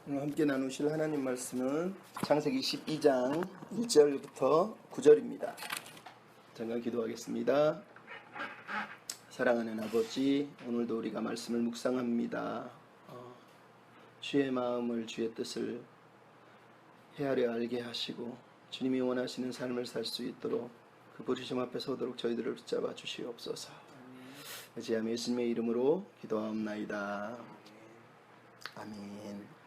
오늘 함께 나누실 하나님 말씀은 창세기 12장 1절부터 9절입니다. 잠깐 기도하겠습니다. 사랑하는 아버지, 오늘도 우리가 말씀을 묵상합니다. 주의 마음을, 주의 뜻을 헤아려 알게 하시고 주님이 원하시는 삶을 살 수 있도록 그 부르심 앞에 서도록 저희들을 붙잡아 주시옵소서. 의지하며 예수님의 이름으로 기도하옵나이다. 아멘.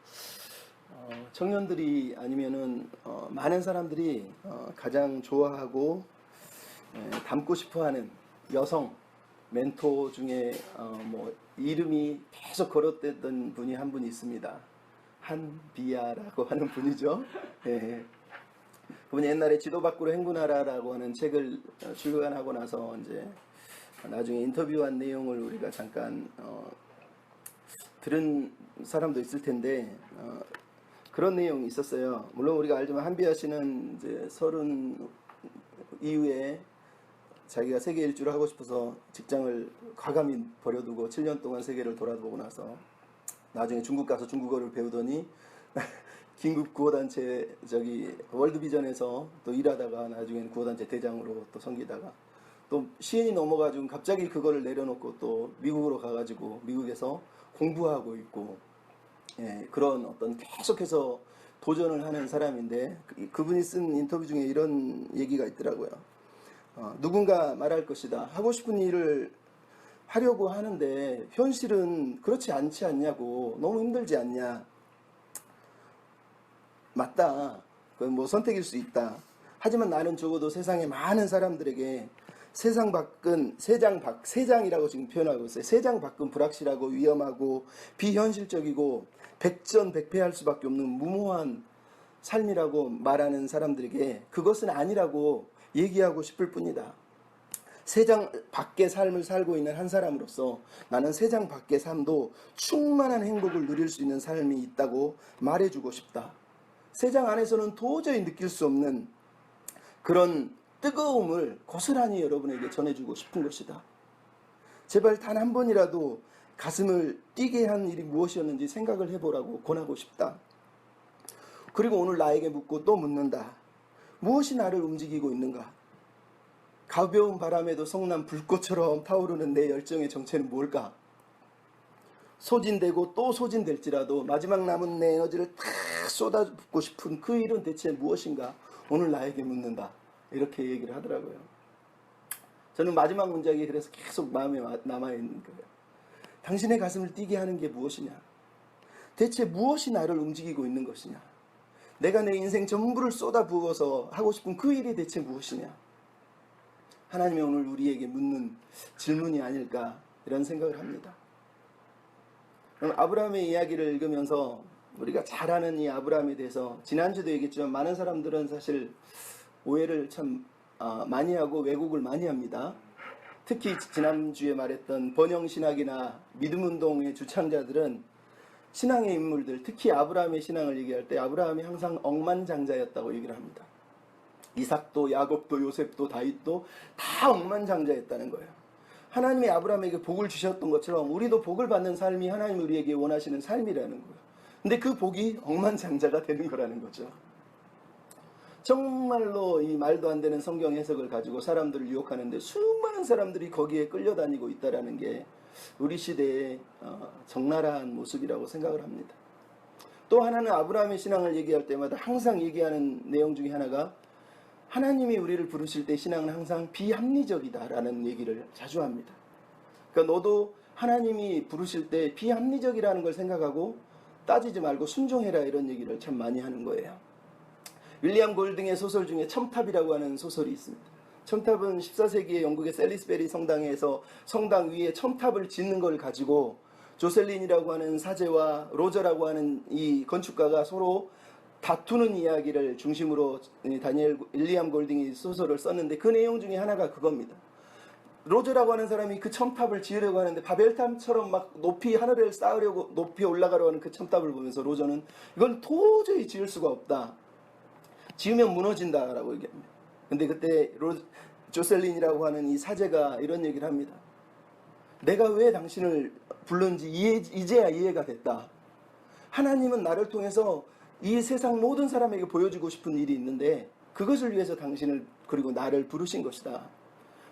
청년들이 아니면은 많은 사람들이 가장 좋아하고 닮고 싶어하는 여성 멘토 중에 이름이 계속 거론됐던 분이 한 분이 있습니다. 한비아라고 하는 분이죠. 그분이 옛날에 지도 밖으로 행군하라라고 하는 책을 출간하고 나서 이제 나중에 인터뷰한 내용을 우리가 잠깐 들은 사람도 있을 텐데 그런 내용이 있었어요. 물론 우리가 알지만 한비아 씨는 이제 30 이후에 자기가 세계 일주를 하고 싶어서 직장을 과감히 버려두고 7년 동안 세계를 돌아보고 나서 나중에 중국 가서 중국어를 배우더니 긴급 구호단체 월드비전에서 또 일하다가 나중에는 구호단체 대장으로 또 섬기다가 또 시인이 넘어가지고 갑자기 그거를 내려놓고 또 미국으로 가가지고 미국에서 공부하고 있고 그런 어떤 계속해서 도전을 하는 사람인데 그분이 쓴 인터뷰 중에 이런 얘기가 있더라고요. 누군가 말할 것이다. 하고 싶은 일을 하려고 하는데 현실은 그렇지 않지 않냐고. 너무 힘들지 않냐. 맞다. 그건 선택일 수 있다. 하지만 나는 적어도 세상의 많은 사람들에게 세상 밖은 세장이라고 지금 표현하고 있어요. 세장 밖은 불확실하고 위험하고 비현실적이고 백전백패할 수밖에 없는 무모한 삶이라고 말하는 사람들에게 그것은 아니라고 얘기하고 싶을 뿐이다. 세장 밖의 삶을 살고 있는 한 사람으로서 나는 세장 밖의 삶도 충만한 행복을 누릴 수 있는 삶이 있다고 말해주고 싶다. 세장 안에서는 도저히 느낄 수 없는 그런 뜨거움을 고스란히 여러분에게 전해주고 싶은 것이다. 제발 단 한 번이라도 가슴을 뛰게 한 일이 무엇이었는지 생각을 해보라고 권하고 싶다. 그리고 오늘 나에게 묻고 또 묻는다. 무엇이 나를 움직이고 있는가? 가벼운 바람에도 성난 불꽃처럼 타오르는 내 열정의 정체는 뭘까? 소진되고 또 소진될지라도 마지막 남은 내 에너지를 탁 쏟아붓고 싶은 그 일은 대체 무엇인가? 오늘 나에게 묻는다. 이렇게 얘기를 하더라고요. 저는 마지막 문장이 그래서 계속 마음에 남아있는 거예요. 당신의 가슴을 뛰게 하는 게 무엇이냐? 대체 무엇이 나를 움직이고 있는 것이냐? 내가 내 인생 전부를 쏟아부어서 하고 싶은 그 일이 대체 무엇이냐? 하나님이 오늘 우리에게 묻는 질문이 아닐까 이런 생각을 합니다. 그럼 아브라함의 이야기를 읽으면서 우리가 잘 아는 이 아브라함에 대해서 지난주도 얘기했지만 많은 사람들은 사실 오해를 참 많이 하고 왜곡을 많이 합니다. 특히 지난주에 말했던 번영신학이나 믿음운동의 주창자들은 신앙의 인물들, 특히 아브라함의 신앙을 얘기할 때 아브라함이 항상 억만장자였다고 얘기를 합니다. 이삭도 야곱도 요셉도 다윗도 다 억만장자였다는 거예요. 하나님이 아브라함에게 복을 주셨던 것처럼 우리도 복을 받는 삶이 하나님이 우리에게 원하시는 삶이라는 거예요. 근데 그 복이 억만장자가 되는 거라는 거죠. 정말로 이 말도 안 되는 성경 해석을 가지고 사람들을 유혹하는데 수많은 사람들이 거기에 끌려다니고 있다는 게 우리 시대의 적나라한 모습이라고 생각을 합니다. 또 하나는 아브라함의 신앙을 얘기할 때마다 항상 얘기하는 내용 중에 하나가 하나님이 우리를 부르실 때 신앙은 항상 비합리적이다라는 얘기를 자주 합니다. 그러니까 너도 하나님이 부르실 때 비합리적이라는 걸 생각하고 따지지 말고 순종해라 이런 얘기를 참 많이 하는 거예요. 윌리엄 골딩의 소설 중에 첨탑이라고 하는 소설이 있습니다. 첨탑은 14세기에 영국의 셀리스베리 성당에서 성당 위에 첨탑을 짓는 걸 가지고 조셀린이라고 하는 사제와 로저라고 하는 이 건축가가 서로 다투는 이야기를 중심으로 윌리엄 골딩이 소설을 썼는데 그 내용 중에 하나가 그겁니다. 로저라고 하는 사람이 그 첨탑을 지으려고 하는데 바벨탑처럼 막 높이 하늘을 쌓으려고 높이 올라가려고 하는 그 첨탑을 보면서 로저는 이건 도저히 지을 수가 없다. 지으면 무너진다라고 얘기합니다. 근데 그때 조셀린이라고 하는 이 사제가 이런 얘기를 합니다. 내가 왜 당신을 불렀는지 이제야 이해가 됐다. 하나님은 나를 통해서 이 세상 모든 사람에게 보여주고 싶은 일이 있는데 그것을 위해서 당신을 그리고 나를 부르신 것이다.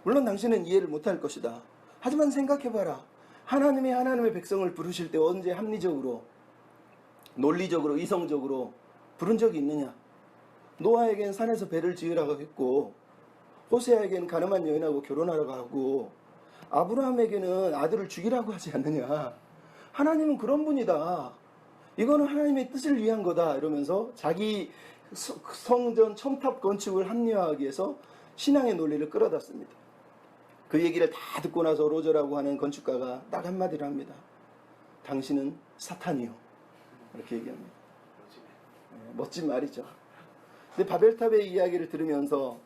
물론 당신은 이해를 못할 것이다. 하지만 생각해봐라. 하나님의 백성을 부르실 때 언제 합리적으로, 논리적으로, 이성적으로 부른 적이 있느냐? 노아에겐 산에서 배를 지으라고 했고, 호세아에겐 가늠한 여인하고 결혼하라고 하고, 아브라함에게는 아들을 죽이라고 하지 않느냐? 하나님은 그런 분이다. 이거는 하나님의 뜻을 위한 거다. 이러면서 자기 성전 첨탑 건축을 합리화하기 위해서 신앙의 논리를 끌어다 씁니다. 그 얘기를 다 듣고 나서 로저라고 하는 건축가가 딱 한마디를 합니다. 당신은 사탄이요. 이렇게 얘기합니다. 멋진 말이죠. 근데 바벨탑의 이야기를 들으면서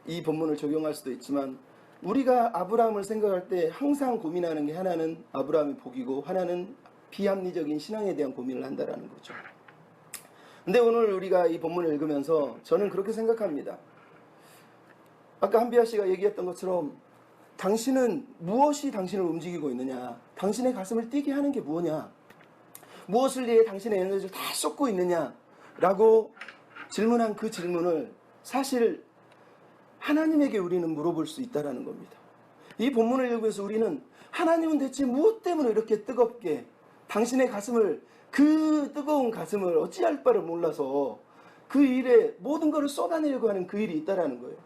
이 본문을 적용할 수도 있지만 우리가 아브라함을 생각할 때 항상 고민하는 게 하나는 아브라함의 복이고 하나는 비합리적인 신앙에 대한 고민을 한다라는 거죠. 근데 오늘 우리가 이 본문을 읽으면서 저는 그렇게 생각합니다. 아까 한비아 씨가 얘기했던 것처럼 당신은 무엇이 당신을 움직이고 있느냐? 당신의 가슴을 뛰게 하는 게 무엇이냐? 무엇을 위해 당신의 에너지를 다 쏟고 있느냐? 라고 질문한 그 질문을 사실 하나님에게 우리는 물어볼 수 있다는 겁니다. 이 본문을 읽으면서 우리는 하나님은 대체 무엇 때문에 이렇게 뜨겁게 당신의 가슴을, 그 뜨거운 가슴을 어찌할 바를 몰라서 그 일에 모든 것을 쏟아내려고 하는 그 일이 있다는 거예요.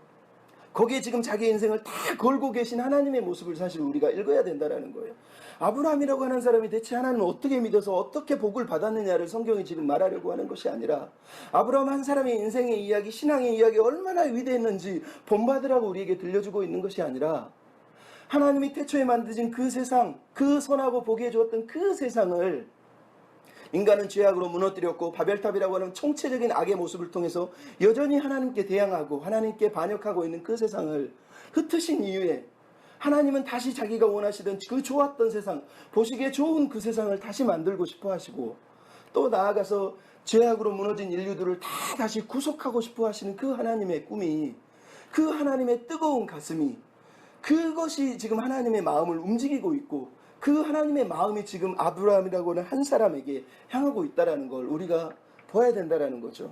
거기에 지금 자기 인생을 다 걸고 계신 하나님의 모습을 사실 우리가 읽어야 된다는 거예요. 아브라함이라고 하는 사람이 대체 하나님을 어떻게 믿어서 어떻게 복을 받았느냐를 성경이 지금 말하려고 하는 것이 아니라 아브라함 한 사람의 인생의 이야기, 신앙의 이야기 얼마나 위대했는지 본받으라고 우리에게 들려주고 있는 것이 아니라 하나님이 태초에 만드신 그 세상, 그 선하고 보기에 좋았던 그 세상을 인간은 죄악으로 무너뜨렸고 바벨탑이라고 하는 총체적인 악의 모습을 통해서 여전히 하나님께 대항하고 하나님께 반역하고 있는 그 세상을 흩으신 이후에 하나님은 다시 자기가 원하시던 그 좋았던 세상, 보시기에 좋은 그 세상을 다시 만들고 싶어 하시고 또 나아가서 죄악으로 무너진 인류들을 다 다시 구속하고 싶어 하시는 그 하나님의 꿈이, 그 하나님의 뜨거운 가슴이, 그것이 지금 하나님의 마음을 움직이고 있고 그 하나님의 마음이 지금 아브라함이라고 하는 한 사람에게 향하고 있다는 걸 우리가 봐야 된다는 거죠.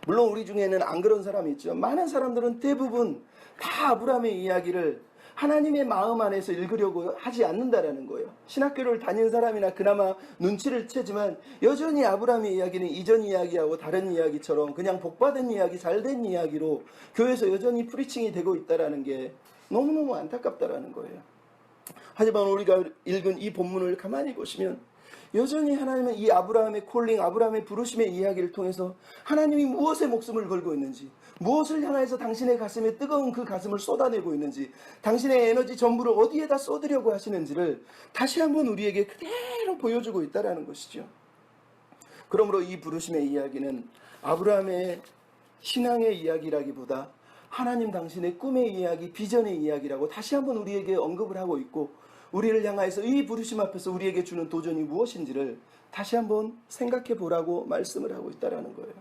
물론 우리 중에는 안 그런 사람이 있죠. 많은 사람들은 대부분 다 아브라함의 이야기를 하나님의 마음 안에서 읽으려고 하지 않는다라는 거예요. 신학교를 다닌 사람이나 그나마 눈치를 채지만 여전히 아브라함의 이야기는 이전 이야기하고 다른 이야기처럼 그냥 복받은 이야기, 잘된 이야기로 교회에서 여전히 프리칭이 되고 있다는 게 너무너무 안타깝다라는 거예요. 하지만 우리가 읽은 이 본문을 가만히 보시면 여전히 하나님은 이 아브라함의 콜링, 아브라함의 부르심의 이야기를 통해서 하나님이 무엇에 목숨을 걸고 있는지, 무엇을 향해서 당신의 가슴에 뜨거운 그 가슴을 쏟아내고 있는지, 당신의 에너지 전부를 어디에다 쏟으려고 하시는지를 다시 한번 우리에게 그대로 보여주고 있다는 것이죠. 그러므로 이 부르심의 이야기는 아브라함의 신앙의 이야기라기보다 하나님 당신의 꿈의 이야기, 비전의 이야기라고 다시 한번 우리에게 언급을 하고 있고 우리를 향하여서 이 부르심 앞에서 우리에게 주는 도전이 무엇인지를 다시 한번 생각해 보라고 말씀을 하고 있다는 거예요.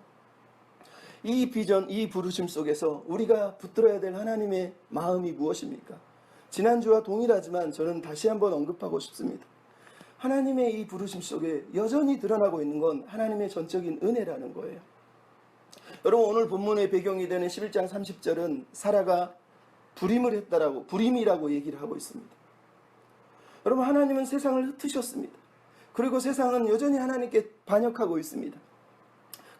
이 비전, 이 부르심 속에서 우리가 붙들어야 될 하나님의 마음이 무엇입니까? 지난주와 동일하지만 저는 다시 한번 언급하고 싶습니다. 하나님의 이 부르심 속에 여전히 드러나고 있는 건 하나님의 전적인 은혜라는 거예요. 여러분, 오늘 본문의 배경이 되는 11장 30절은 사라가 불임이라고 얘기를 하고 있습니다. 여러분, 하나님은 세상을 흩으셨습니다. 그리고 세상은 여전히 하나님께 반역하고 있습니다.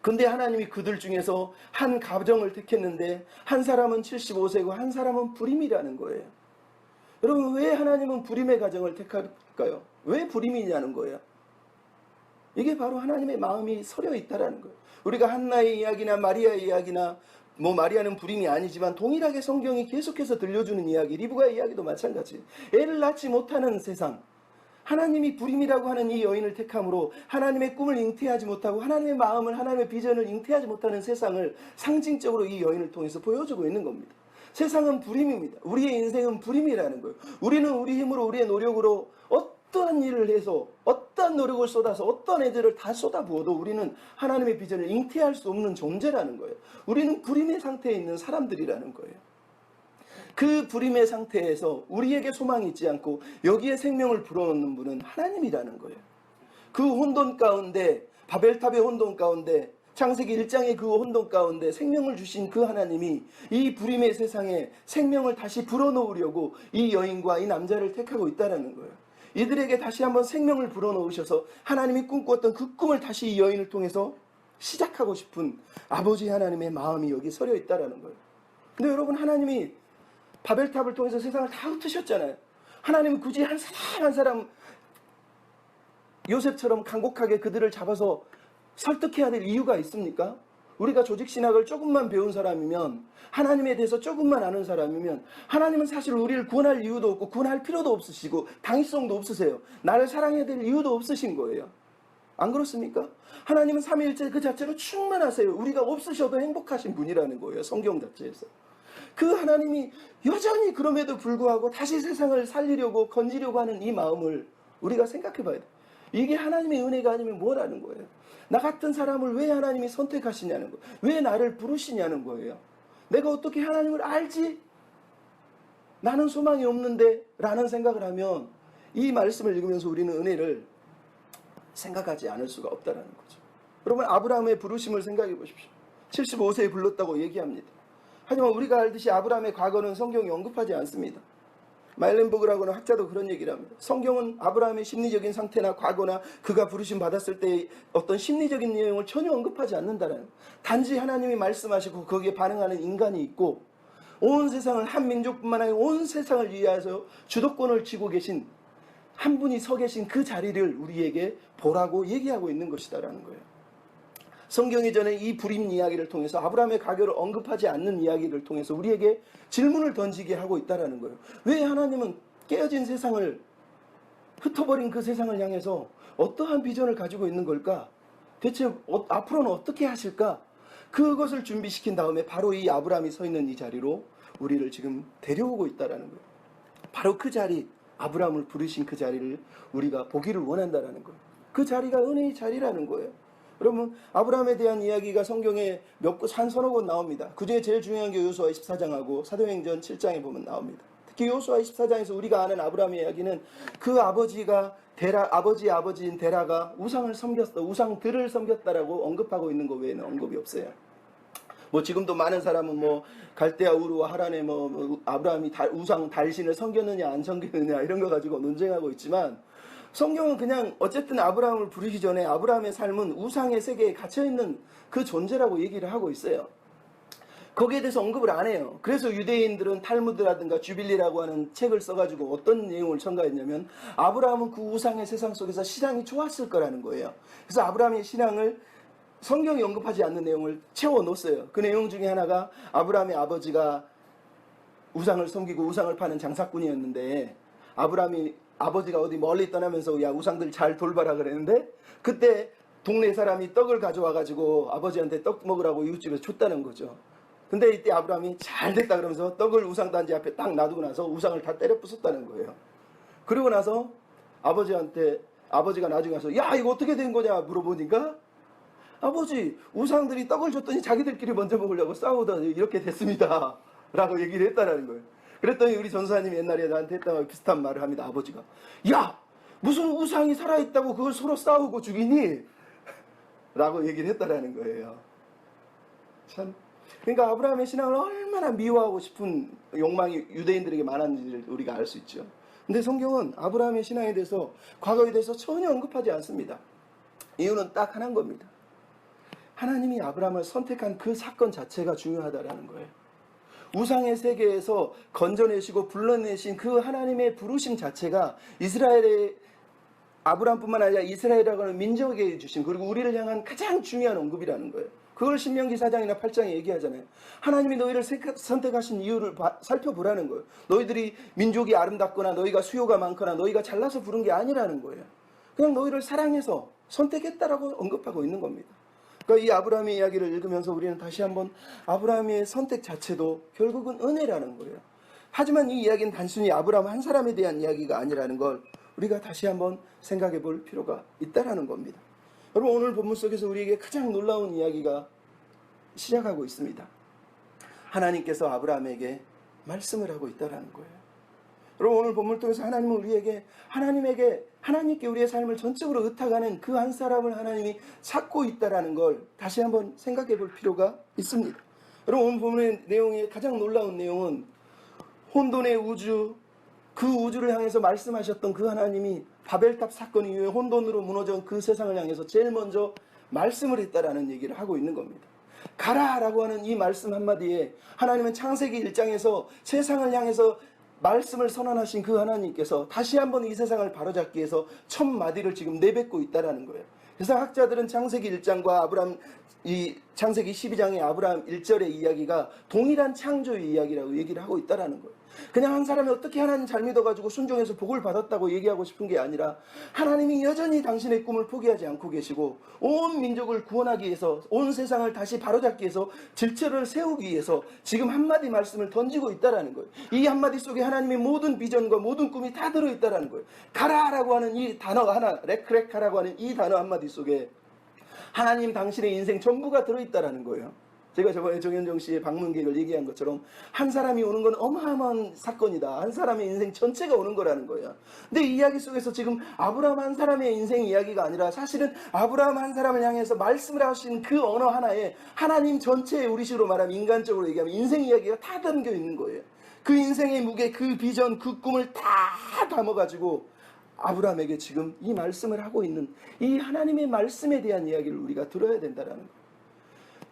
근데 하나님이 그들 중에서 한 가정을 택했는데 한 사람은 75세고 한 사람은 불임이라는 거예요. 여러분, 왜 하나님은 불임의 가정을 택할까요? 왜 불임이냐는 거예요. 이게 바로 하나님의 마음이 서려 있다라는 거예요. 우리가 한나의 이야기나 마리아의 이야기나 마리아는 불임이 아니지만 동일하게 성경이 계속해서 들려주는 이야기, 리브가의 이야기도 마찬가지. 애를 낳지 못하는 세상, 하나님이 불임이라고 하는 이 여인을 택함으로 하나님의 꿈을 잉태하지 못하고 하나님의 마음을, 하나님의 비전을 잉태하지 못하는 세상을 상징적으로 이 여인을 통해서 보여주고 있는 겁니다. 세상은 불임입니다. 우리의 인생은 불임이라는 거예요. 우리는 우리 힘으로, 우리의 노력으로 어떠한 일을 해서, 어떠한 노력을 쏟아서, 어떤 애들을 다 쏟아부어도 우리는 하나님의 비전을 잉태할 수 없는 존재라는 거예요. 우리는 불임의 상태에 있는 사람들이라는 거예요. 그 불임의 상태에서 우리에게 소망이 있지 않고 여기에 생명을 불어넣는 분은 하나님이라는 거예요. 그 혼돈 가운데, 바벨탑의 혼돈 가운데, 창세기 1장의 그 혼돈 가운데 생명을 주신 그 하나님이 이 불임의 세상에 생명을 다시 불어넣으려고 이 여인과 이 남자를 택하고 있다는 거예요. 이들에게 다시 한번 생명을 불어넣으셔서 하나님이 꿈꾸었던 그 꿈을 다시 이 여인을 통해서 시작하고 싶은 아버지 하나님의 마음이 여기 서려 있다는 거예요. 근데 여러분, 하나님이 바벨탑을 통해서 세상을 다 흩으셨잖아요. 하나님은 굳이 한 사람 한 사람 요셉처럼 간곡하게 그들을 잡아서 설득해야 될 이유가 있습니까? 우리가 조직신학을 조금만 배운 사람이면, 하나님에 대해서 조금만 아는 사람이면, 하나님은 사실 우리를 구원할 이유도 없고 구원할 필요도 없으시고 당위성도 없으세요. 나를 사랑해야 될 이유도 없으신 거예요. 안 그렇습니까? 하나님은 삼위일체 그 자체로 충만하세요. 우리가 없으셔도 행복하신 분이라는 거예요. 성경 자체에서. 그 하나님이 여전히 그럼에도 불구하고 다시 세상을 살리려고 건지려고 하는 이 마음을 우리가 생각해 봐야 돼요. 이게 하나님의 은혜가 아니면 뭐라는 거예요? 나 같은 사람을 왜 하나님이 선택하시냐는 거예요. 왜 나를 부르시냐는 거예요. 내가 어떻게 하나님을 알지? 나는 소망이 없는데 라는 생각을 하면 이 말씀을 읽으면서 우리는 은혜를 생각하지 않을 수가 없다는 거죠. 여러분, 아브라함의 부르심을 생각해 보십시오. 75세에 불렀다고 얘기합니다. 하지만 우리가 알듯이 아브라함의 과거는 성경이 언급하지 않습니다. 마일렌버그라고는 학자도 그런 얘기를 합니다. 성경은 아브라함의 심리적인 상태나 과거나 그가 부르심 받았을 때의 어떤 심리적인 내용을 전혀 언급하지 않는다는, 단지 하나님이 말씀하시고 거기에 반응하는 인간이 있고 온 세상을, 한 민족뿐만 아니라 온 세상을 위하여 주도권을 쥐고 계신 한 분이 서 계신 그 자리를 우리에게 보라고 얘기하고 있는 것이다라는 거예요. 성경이 전에 이 불임 이야기를 통해서, 아브라함의 과거를 언급하지 않는 이야기를 통해서 우리에게 질문을 던지게 하고 있다는 거예요. 왜 하나님은 깨어진 세상을, 흩어버린 그 세상을 향해서 어떠한 비전을 가지고 있는 걸까? 대체 앞으로는 어떻게 하실까? 그것을 준비시킨 다음에 바로 이 아브라함이 서 있는 이 자리로 우리를 지금 데려오고 있다는 거예요. 바로 그 자리, 아브라함을 부르신 그 자리를 우리가 보기를 원한다는 거예요. 그 자리가 은혜의 자리라는 거예요. 여러분, 아브라함에 대한 이야기가 성경에 한 서너 권 나옵니다. 그 중에 제일 중요한 게 요수아 24장하고 사도행전 7장에 보면 나옵니다. 특히 요수아 24장에서 우리가 아는 아브라함의 이야기는 그 아버지가 아버지의 아버지인 데라가 우상을 섬겼다, 우상들을 섬겼다라고 언급하고 있는 것 외에는 언급이 없어요. 뭐 지금도 많은 사람은 뭐 갈대아 우르와 하란에 뭐 아브라함이 우상 달신을 섬겼느냐 안 섬겼느냐 이런 거 가지고 논쟁하고 있지만, 성경은 그냥 어쨌든 아브라함을 부르기 전에 아브라함의 삶은 우상의 세계에 갇혀있는 그 존재라고 얘기를 하고 있어요. 거기에 대해서 언급을 안 해요. 그래서 유대인들은 탈무드라든가 주빌리라고 하는 책을 써가지고 어떤 내용을 첨가했냐면, 아브라함은 그 우상의 세상 속에서 신앙이 좋았을 거라는 거예요. 그래서 아브라함의 신앙을 성경이 언급하지 않는 내용을 채워놓았어요. 그 내용 중에 하나가 아브라함의 아버지가 우상을 섬기고 우상을 파는 장사꾼이었는데, 아버지가 어디 멀리 떠나면서 야 우상들 잘 돌봐라 그랬는데, 그때 동네 사람이 떡을 가져와가지고 아버지한테 떡 먹으라고 이웃집에서 줬다는 거죠. 근데 이때 아브라함이 잘 됐다 그러면서 떡을 우상단지 앞에 딱 놔두고 나서 우상을 다 때려 부쉈다는 거예요. 그리고 나서 아버지가 나중에 와서 야 이거 어떻게 된 거냐 물어보니까, 아버지 우상들이 떡을 줬더니 자기들끼리 먼저 먹으려고 싸우더니 이렇게 됐습니다 라고 얘기를 했다는 거예요. 그랬더니 우리 전사님이 옛날에 나한테 했던 비슷한 말을 합니다. 아버지가 야 무슨 우상이 살아있다고 그걸 서로 싸우고 죽이니? 라고 얘기를 했다라는 거예요. 참, 그러니까 아브라함의 신앙을 얼마나 미워하고 싶은 욕망이 유대인들에게 많았는지를 우리가 알 수 있죠. 근데 성경은 아브라함의 신앙에 대해서, 과거에 대해서 전혀 언급하지 않습니다. 이유는 딱 하나인 겁니다. 하나님이 아브라함을 선택한 그 사건 자체가 중요하다라는 거예요. 우상의 세계에서 건져내시고 불러내신 그 하나님의 부르심 자체가 이스라엘의, 아브라함뿐만 아니라 이스라엘이라고 하는 민족에게 주신, 그리고 우리를 향한 가장 중요한 언급이라는 거예요. 그걸 신명기 4장이나 8장에 얘기하잖아요. 하나님이 너희를 선택하신 이유를 살펴보라는 거예요. 너희들이 민족이 아름답거나 너희가 수요가 많거나 너희가 잘나서 부른 게 아니라는 거예요. 그냥 너희를 사랑해서 선택했다라고 언급하고 있는 겁니다. 그러니까 이 아브라함의 이야기를 읽으면서 우리는 다시 한번 아브라함의 선택 자체도 결국은 은혜라는 거예요. 하지만 이 이야기는 단순히 아브라함 한 사람에 대한 이야기가 아니라는 걸 우리가 다시 한번 생각해 볼 필요가 있다라는 겁니다. 여러분, 오늘 본문 속에서 우리에게 가장 놀라운 이야기가 시작하고 있습니다. 하나님께서 아브라함에게 말씀을 하고 있다라는 거예요. 여러분 오늘 본문을 통해서 하나님은 우리에게 하나님께 우리의 삶을 전적으로 의탁하는 그 한 사람을 하나님이 찾고 있다라는 걸 다시 한번 생각해 볼 필요가 있습니다. 여러분 오늘 본문의 내용의 가장 놀라운 내용은 혼돈의 우주, 그 우주를 향해서 말씀하셨던 그 하나님이 바벨탑 사건 이후에 혼돈으로 무너진 그 세상을 향해서 제일 먼저 말씀을 했다라는 얘기를 하고 있는 겁니다. 가라라고 하는 이 말씀 한마디에 하나님은 창세기 1장에서 세상을 향해서 말씀을 선언하신 그 하나님께서 다시 한번 이 세상을 바로잡기 위해서 첫 마디를 지금 내뱉고 있다라는 거예요. 그래서 학자들은 창세기 1장과 이 창세기 12장의 아브라함 1절의 이야기가 동일한 창조의 이야기라고 얘기를 하고 있다라는 거예요. 그냥 한 사람이 어떻게 하나님 잘 믿어가지고 순종해서 복을 받았다고 얘기하고 싶은 게 아니라 하나님이 여전히 당신의 꿈을 포기하지 않고 계시고 온 민족을 구원하기 위해서 온 세상을 다시 바로잡기 위해서 질서를 세우기 위해서 지금 한마디 말씀을 던지고 있다라는 거예요. 이 한마디 속에 하나님의 모든 비전과 모든 꿈이 다 들어있다라는 거예요. 가라라고 하는 이 단어 하나, 레크레카라고 하는 이 단어 한마디 속에 하나님 당신의 인생 전부가 들어있다라는 거예요. 제가 저번에 정현정 씨의 방문객을 얘기한 것처럼 한 사람이 오는 건 어마어마한 사건이다. 한 사람의 인생 전체가 오는 거라는 거예요. 근데 이 이야기 속에서 지금 아브라함 한 사람의 인생 이야기가 아니라 사실은 아브라함 한 사람을 향해서 말씀을 하신 그 언어 하나에 하나님 전체의 우리식으로 말하면 인간적으로 얘기하면 인생 이야기가 다 담겨 있는 거예요. 그 인생의 무게, 그 비전, 그 꿈을 다 담아가지고 아브라함에게 지금 이 말씀을 하고 있는 이 하나님의 말씀에 대한 이야기를 우리가 들어야 된다는 거예요.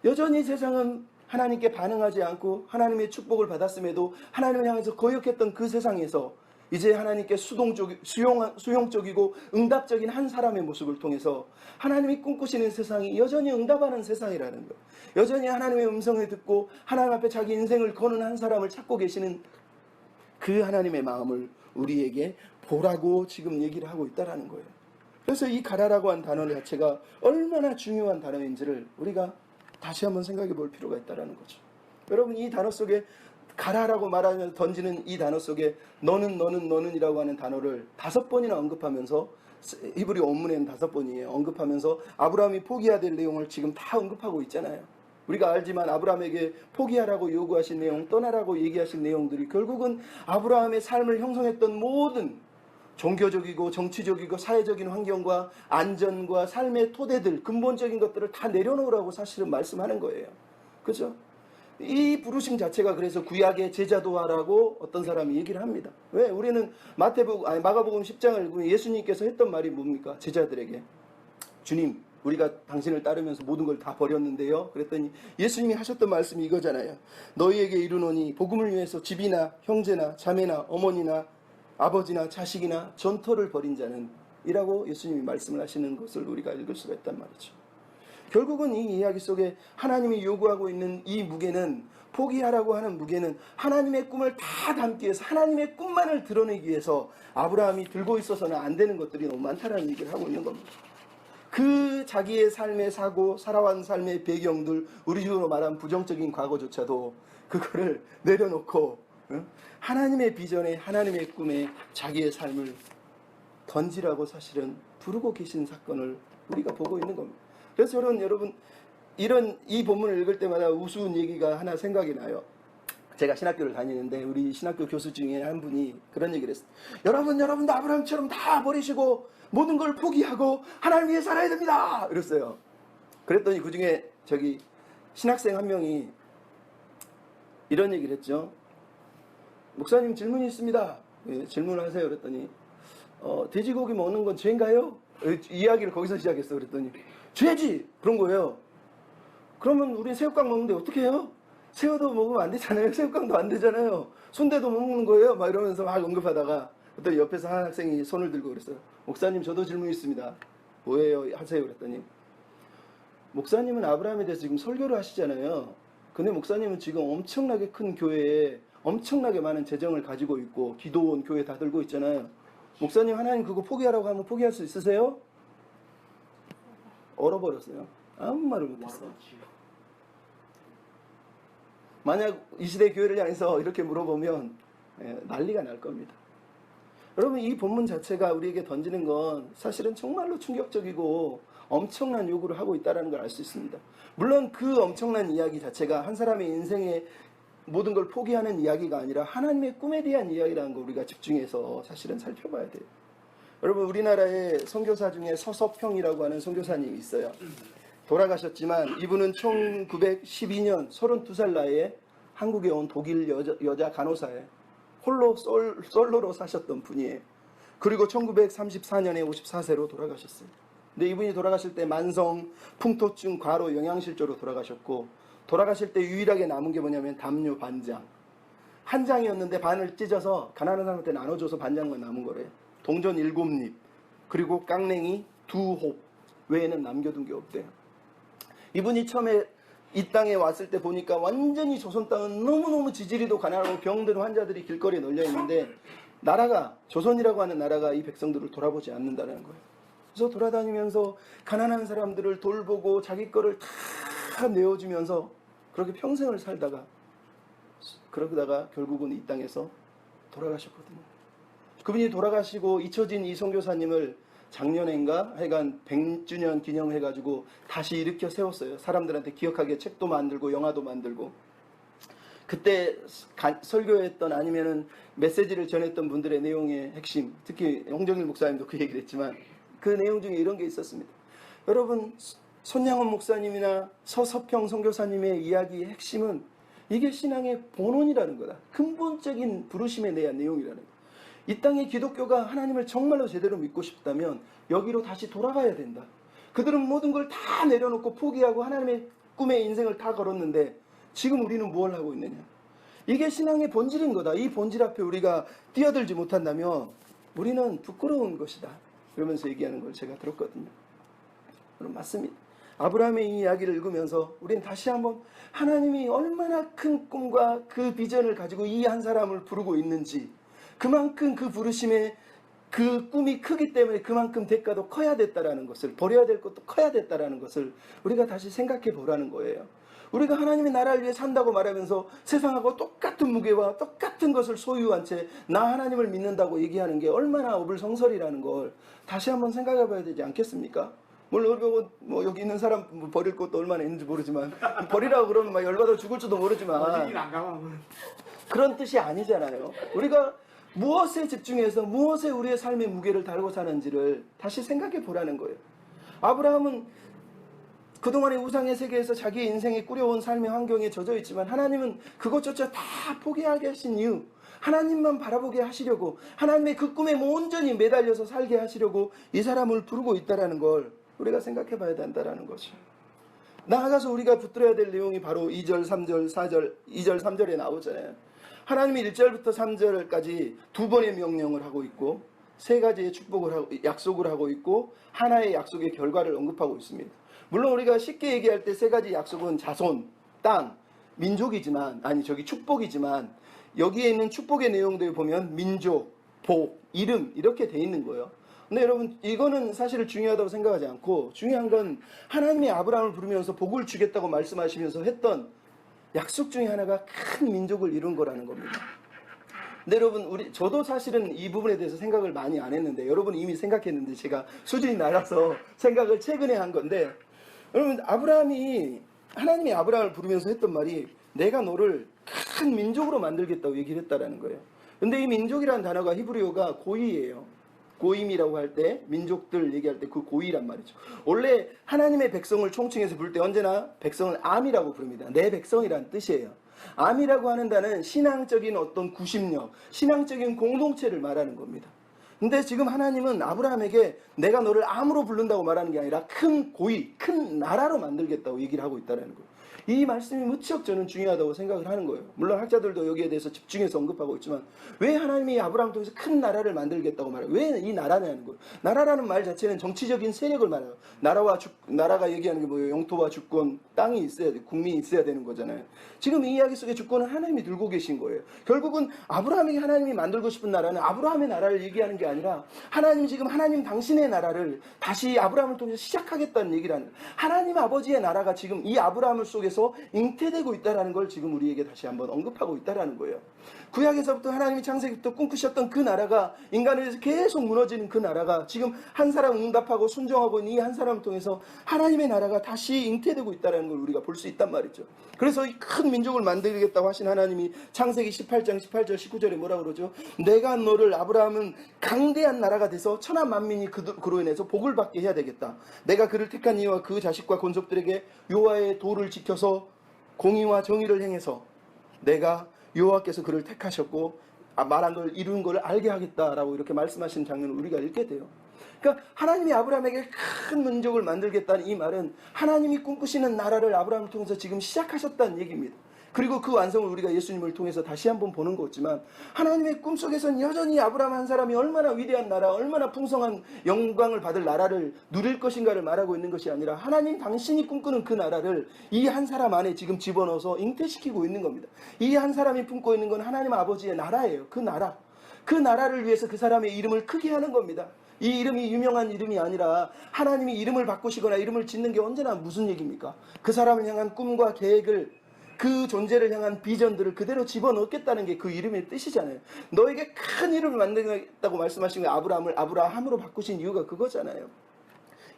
여전히 세상은 하나님께 반응하지 않고 하나님의 축복을 받았음에도 하나님을 향해서 거역했던 그 세상에서 이제 하나님께 수용적이고 응답적인 한 사람의 모습을 통해서 하나님이 꿈꾸시는 세상이 여전히 응답하는 세상이라는 거예요. 여전히 하나님의 음성을 듣고 하나님 앞에 자기 인생을 거는 한 사람을 찾고 계시는 그 하나님의 마음을 우리에게 보라고 지금 얘기를 하고 있다는 거예요. 그래서 이 가라라고 한 단어 자체가 얼마나 중요한 단어인지를 우리가 다시 한번 생각해 볼 필요가 있다는 거죠. 여러분 이 단어 속에 가라라고 말하면서 던지는 이 단어 속에 너는 이라고 하는 단어를 5번이나 언급하면서 히브리 원문에는 5번이에요. 언급하면서 아브라함이 포기해야 될 내용을 지금 다 언급하고 있잖아요. 우리가 알지만 아브라함에게 포기하라고 요구하신 내용, 떠나라고 얘기하신 내용들이 결국은 아브라함의 삶을 형성했던 모든 종교적이고 정치적이고 사회적인 환경과 안전과 삶의 토대들, 근본적인 것들을 다 내려놓으라고 사실은 말씀하는 거예요. 그죠? 이 부르심 자체가 그래서 구약의 제자도 하라고 어떤 사람이 얘기를 합니다. 왜? 우리는 마가복음 10장을 읽으면 예수님께서 했던 말이 뭡니까? 제자들에게. 주님, 우리가 당신을 따르면서 모든 걸 다 버렸는데요. 그랬더니 예수님이 하셨던 말씀이 이거잖아요. 너희에게 이르노니 복음을 위해서 집이나 형제나 자매나 어머니나 아버지나 자식이나 전토를 벌인 자는 이라고 예수님이 말씀을 하시는 것을 우리가 읽을 수가 있단 말이죠. 결국은 이 이야기 속에 하나님이 요구하고 있는 이 무게는, 포기하라고 하는 무게는 하나님의 꿈을 다 담기 위해서, 하나님의 꿈만을 드러내기 위해서 아브라함이 들고 있어서는 안 되는 것들이 너무 많다는 얘기를 하고 있는 겁니다. 그 자기의 삶의 사고, 살아온 삶의 배경들, 우리식으로 말하면 부정적인 과거조차도 그거를 내려놓고 하나님의 비전에, 하나님의 꿈에 자기의 삶을 던지라고 사실은 부르고 계신 사건을 우리가 보고 있는 겁니다. 그래서 여러분 이 본문을 읽을 때마다 우스운 얘기가 하나 생각이 나요. 제가 신학교를 다니는데 우리 신학교 교수 중에 한 분이 그런 얘기를 했어요. 여러분도 아브라함처럼 다 버리시고 모든 걸 포기하고 하나님 위해 살아야 됩니다. 이랬어요. 그랬더니 그 중에 신학생 한 명이 이런 얘기를 했죠. 목사님 질문이 있습니다. 예, 질문을 하세요. 그랬더니 돼지고기 먹는 건 죄인가요? 이야기를 거기서 시작했어. 그랬더니 죄지! 그런 거예요. 그러면 우리 새우깡 먹는데 어떻게 해요? 새우도 먹으면 안 되잖아요. 새우깡도 안 되잖아요. 순대도 못 먹는 거예요. 막 이러면서 막 언급하다가 또 옆에서 한 학생이 손을 들고 그랬어요. 목사님 저도 질문이 있습니다. 뭐예요? 하세요. 그랬더니 목사님은 아브라함에 대해서 지금 설교를 하시잖아요. 근데 목사님은 지금 엄청나게 큰 교회에 엄청나게 많은 재정을 가지고 있고 기도원 교회 다 들고 있잖아요. 목사님 하나님 그거 포기하라고 하면 포기할 수 있으세요? 얼어버렸어요. 아무 말을 못했어요. 만약 이 시대 교회를 향해서 이렇게 물어보면 난리가 날 겁니다. 여러분 이 본문 자체가 우리에게 던지는 건 사실은 정말로 충격적이고 엄청난 요구를 하고 있다는 걸 알 수 있습니다. 물론 그 엄청난 이야기 자체가 한 사람의 인생의 모든 걸 포기하는 이야기가 아니라 하나님의 꿈에 대한 이야기라는 걸 우리가 집중해서 사실은 살펴봐야 돼요. 여러분, 우리나라의 선교사 중에 서석평이라고 하는 선교사님이 있어요. 돌아가셨지만 이분은 1912년 32살 나이에 한국에 온 독일 여자 간호사에 홀로 솔로로 사셨던 분이에요. 그리고 1934년에 54세로 돌아가셨어요. 근데 이분이 돌아가실 때 만성, 풍토증, 과로, 영양실조로 돌아가셨고, 돌아가실 때 유일하게 남은 게 뭐냐면 담요 반장. 한 장이었는데 반을 찢어서 가난한 사람한테 나눠줘서 반장만 남은 거래요. 동전 7립, 그리고 깡냉이 2홉 외에는 남겨둔 게 없대요. 이분이 처음에 이 땅에 왔을 때 보니까 완전히 조선 땅은 너무너무 지지리도 가난하고 병든 환자들이 길거리에 널려 있는데, 나라가, 조선이라고 하는 나라가 이 백성들을 돌아보지 않는다는 거예요. 그래서 돌아다니면서 가난한 사람들을 돌보고 자기 거를 다 내어주면서 그렇게 평생을 살다가, 그러다가 결국은 이 땅에서 돌아가셨거든요. 그분이 돌아가시고 잊혀진 이 선교사님을 작년인가 하여간 100주년 기념해가지고 다시 일으켜 세웠어요. 사람들한테 기억하게 책도 만들고 영화도 만들고. 그때 설교했던 아니면은 메시지를 전했던 분들의 내용의 핵심, 특히 홍정일 목사님도 그 얘기를 했지만 그 내용 중에 이런 게 있었습니다. 여러분, 손양원 목사님이나 서석평 선교사님의 이야기의 핵심은 이게 신앙의 본원이라는 거다. 근본적인 부르심에 대한 내용이라는 거다. 이 땅의 기독교가 하나님을 정말로 제대로 믿고 싶다면 여기로 다시 돌아가야 된다. 그들은 모든 걸 다 내려놓고 포기하고 하나님의 꿈의 인생을 다 걸었는데 지금 우리는 뭘 하고 있느냐. 이게 신앙의 본질인 거다. 이 본질 앞에 우리가 뛰어들지 못한다면 우리는 부끄러운 것이다. 그러면서 얘기하는 걸 제가 들었거든요. 그럼 맞습니다. 아브라함의 이 이야기를 읽으면서 우리는 다시 한번 하나님이 얼마나 큰 꿈과 그 비전을 가지고 이 한 사람을 부르고 있는지, 그만큼 그 부르심에 그 꿈이 크기 때문에 그만큼 대가도 커야 됐다라는 것을, 버려야 될 것도 커야 됐다라는 것을 우리가 다시 생각해 보라는 거예요. 우리가 하나님의 나라를 위해 산다고 말하면서 세상하고 똑같은 무게와 똑같은 것을 소유한 채 나 하나님을 믿는다고 얘기하는 게 얼마나 어불성설이라는 걸 다시 한번 생각해 봐야 되지 않겠습니까? 물론 뭐 여기 있는 사람 버릴 것도 얼마나 있는지 모르지만 버리라고 그러면 막 열받아 죽을지도 모르지만 그런 뜻이 아니잖아요. 우리가 무엇에 집중해서 무엇에 우리의 삶의 무게를 달고 사는지를 다시 생각해 보라는 거예요. 아브라함은 그동안의 우상의 세계에서 자기의 인생에 꾸려온 삶의 환경에 젖어 있지만 하나님은 그것조차 다 포기하게 하신 이유, 하나님만 바라보게 하시려고, 하나님의 그 꿈에 온전히 매달려서 살게 하시려고 이 사람을 부르고 있다는 걸 우리가 생각해 봐야 된다는 것이죠. 나아가서 우리가 붙들어야 될 내용이 바로 2절, 3절, 4절, 2절, 3절에 나오잖아요. 하나님이 1절부터 3절까지 두 번의 명령을 하고 있고 세 가지의 축복을 하고, 약속을 하고 있고 하나의 약속의 결과를 언급하고 있습니다. 물론 우리가 쉽게 얘기할 때 세 가지 약속은 자손, 땅, 민족이지만, 축복이지만 여기에 있는 축복의 내용들 보면 민족, 복, 이름 이렇게 돼 있는 거예요. 근데 여러분, 이거는 사실 중요하다고 생각하지 않고 중요한 건 하나님이 아브라함을 부르면서 복을 주겠다고 말씀하시면서 했던 약속 중에 하나가 큰 민족을 이룬 거라는 겁니다. 근데 여러분, 저도 사실은 이 부분에 대해서 생각을 많이 안 했는데 여러분이 이미 생각했는데 제가 수준이 낮아서 생각을 최근에 한 건데, 여러분, 하나님이 아브라함을 부르면서 했던 말이 내가 너를 큰 민족으로 만들겠다고 얘기를 했다라는 거예요. 근데 이 민족이라는 단어가 히브리어가 고이예요. 고임이라고 할 때, 민족들 얘기할 때 그 고이란 말이죠. 원래 하나님의 백성을 총칭해서 부를 때 언제나 백성을 암이라고 부릅니다. 내 백성이란 뜻이에요. 암이라고 하는 단어는 신앙적인 어떤 구심력, 신앙적인 공동체를 말하는 겁니다. 근데 지금 하나님은 아브라함에게 내가 너를 암으로 부른다고 말하는 게 아니라 큰 고이, 큰 나라로 만들겠다고 얘기를 하고 있다는 거예요. 이 말씀이 무척 저는 중요하다고 생각을 하는 거예요. 물론 학자들도 여기에 대해서 집중해서 언급하고 있지만 왜 하나님이 아브라함을 통해서 큰 나라를 만들겠다고 말해요? 왜 이 나라냐는 거예요. 나라라는 말 자체는 정치적인 세력을 말해요. 나라가 얘기하는 게 뭐예요? 영토와 주권, 땅이 있어야 돼, 국민이 있어야 되는 거잖아요. 지금 이 이야기 속에 주권은 하나님이 들고 계신 거예요. 결국은 아브라함에게 하나님이 만들고 싶은 나라는 아브라함의 나라를 얘기하는 게 아니라 하나님 지금 하나님 당신의 나라를 다시 아브라함을 통해서 시작하겠다는 얘기를 하는 거예요. 하나님 아버지의 나라가 지금 이 아브라함 속에서 잉태되고 있다는 걸 지금 우리에게 다시 한번 언급하고 있다는 거예요. 구약에서부터 하나님이 창세기부터 꿈꾸셨던 그 나라가 인간에 의해서 계속 무너지는 그 나라가 지금 한 사람 응답하고 순종하고 있는 이 한 사람을 통해서 하나님의 나라가 다시 잉태되고 있다는 걸 우리가 볼 수 있단 말이죠. 그래서 이 큰 민족을 만들겠다고 하신 하나님이 창세기 18장 18절 19절에 뭐라 그러죠? 내가 너를 아브라함은 강대한 나라가 돼서 천하 만민이 그로 인해서 복을 받게 해야 되겠다. 내가 그를 택한 이와 그 자식과 권속들에게 여호와의 도를 지켜서 공의와 정의를 행해서 내가 여호와께서 그를 택하셨고 말한 걸 이룬 걸 알게 하겠다라고 이렇게 말씀하신 장면을 우리가 읽게 돼요. 그러니까 하나님이 아브라함에게 큰 민족을 만들겠다는 이 말은 하나님이 꿈꾸시는 나라를 아브라함을 통해서 지금 시작하셨다는 얘기입니다. 그리고 그 완성을 우리가 예수님을 통해서 다시 한번 보는 거지만 하나님의 꿈속에서는 여전히 아브라함 한 사람이 얼마나 위대한 나라, 얼마나 풍성한 영광을 받을 나라를 누릴 것인가를 말하고 있는 것이 아니라 하나님 당신이 꿈꾸는 그 나라를 이 한 사람 안에 지금 집어넣어서 잉태시키고 있는 겁니다. 이 한 사람이 품고 있는 건 하나님 아버지의 나라예요. 그 나라. 그 나라를 위해서 그 사람의 이름을 크게 하는 겁니다. 이 이름이 유명한 이름이 아니라 하나님이 이름을 바꾸시거나 이름을 짓는 게 언제나 무슨 얘기입니까? 그 사람을 향한 꿈과 계획을 그 존재를 향한 비전들을 그대로 집어넣겠다는 게 그 이름의 뜻이잖아요. 너에게 큰 이름을 만들겠다고 말씀하신 거 아브라함을 아브라함으로 바꾸신 이유가 그거잖아요.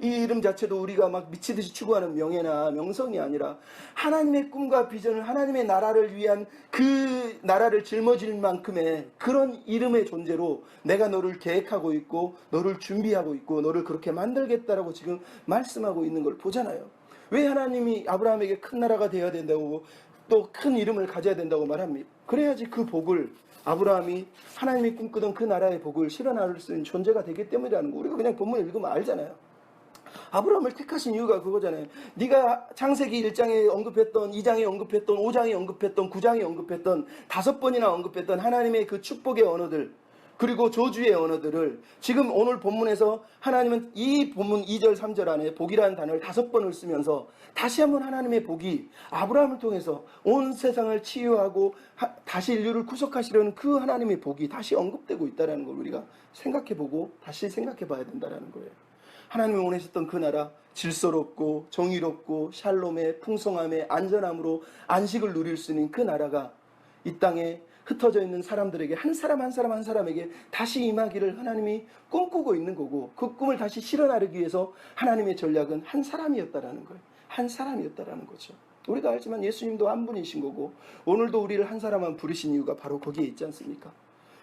이 이름 자체도 우리가 막 미치듯이 추구하는 명예나 명성이 아니라 하나님의 꿈과 비전을 하나님의 나라를 위한 그 나라를 짊어질 만큼의 그런 이름의 존재로 내가 너를 계획하고 있고 너를 준비하고 있고 너를 그렇게 만들겠다라고 지금 말씀하고 있는 걸 보잖아요. 왜 하나님이 아브라함에게 큰 나라가 되어야 된다고 또 큰 이름을 가져야 된다고 말합니다. 그래야지 그 복을 아브라함이 하나님이 꿈꾸던 그 나라의 복을 실현할 수 있는 존재가 되기 때문이라는 거 우리가 그냥 본문을 읽으면 알잖아요. 아브라함을 택하신 이유가 그거잖아요. 네가 창세기 1장에 언급했던 2장에 언급했던 5장에 언급했던 9장에 언급했던 5번이나 언급했던 하나님의 그 축복의 언어들 그리고 저주의 언어들을 지금 오늘 본문에서 하나님은 이 본문 2절 3절 안에 복이라는 단어를 5번을 쓰면서 다시 한번 하나님의 복이 아브라함을 통해서 온 세상을 치유하고 다시 인류를 구속하시려는 그 하나님의 복이 다시 언급되고 있다는 걸 우리가 생각해보고 다시 생각해봐야 된다는 거예요. 하나님이 원하셨던 그 나라 질서롭고 정의롭고 샬롬의 풍성함의 안전함으로 안식을 누릴 수 있는 그 나라가 이 땅에 흩어져 있는 사람들에게 한 사람 한 사람에게 다시 임하기를 하나님이 꿈꾸고 있는 거고 그 꿈을 다시 실현하기 위해서 하나님의 전략은 한 사람이었다라는 거예요. 한 사람이었다라는 거죠. 우리가 알지만 예수님도 한 분이신 거고 오늘도 우리를 한 사람만 부르신 이유가 바로 거기에 있지 않습니까?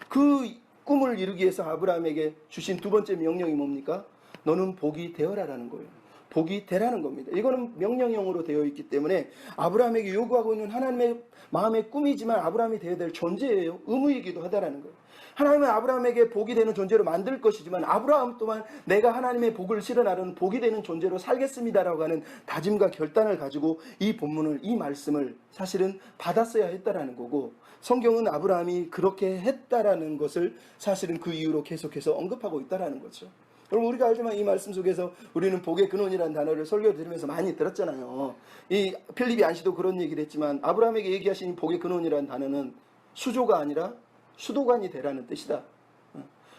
그 꿈을 이루기 위해서 아브라함에게 주신 두 번째 명령이 뭡니까? 너는 복이 되어라라는 거예요. 복이 되라는 겁니다. 이거는 명령형으로 되어 있기 때문에 아브라함에게 요구하고 있는 하나님의 마음의 꿈이지만 아브라함이 되어야 될 존재예요. 의무이기도 하다라는 거예요. 하나님은 아브라함에게 복이 되는 존재로 만들 것이지만 아브라함 또한 내가 하나님의 복을 실현하는 복이 되는 존재로 살겠습니다라고 하는 다짐과 결단을 가지고 이 본문을 이 말씀을 사실은 받았어야 했다라는 거고 성경은 아브라함이 그렇게 했다라는 것을 사실은 그 이유로 계속해서 언급하고 있다라는 거죠. 여러분 우리가 알지만 이 말씀 속에서 우리는 복의 근원이라는 단어를 설교 들으면서 많이 들었잖아요. 이 필립이 안시도 그런 얘기를 했지만 아브라함에게 얘기하신 복의 근원이라는 단어는 수조가 아니라 수도관이 되라는 뜻이다.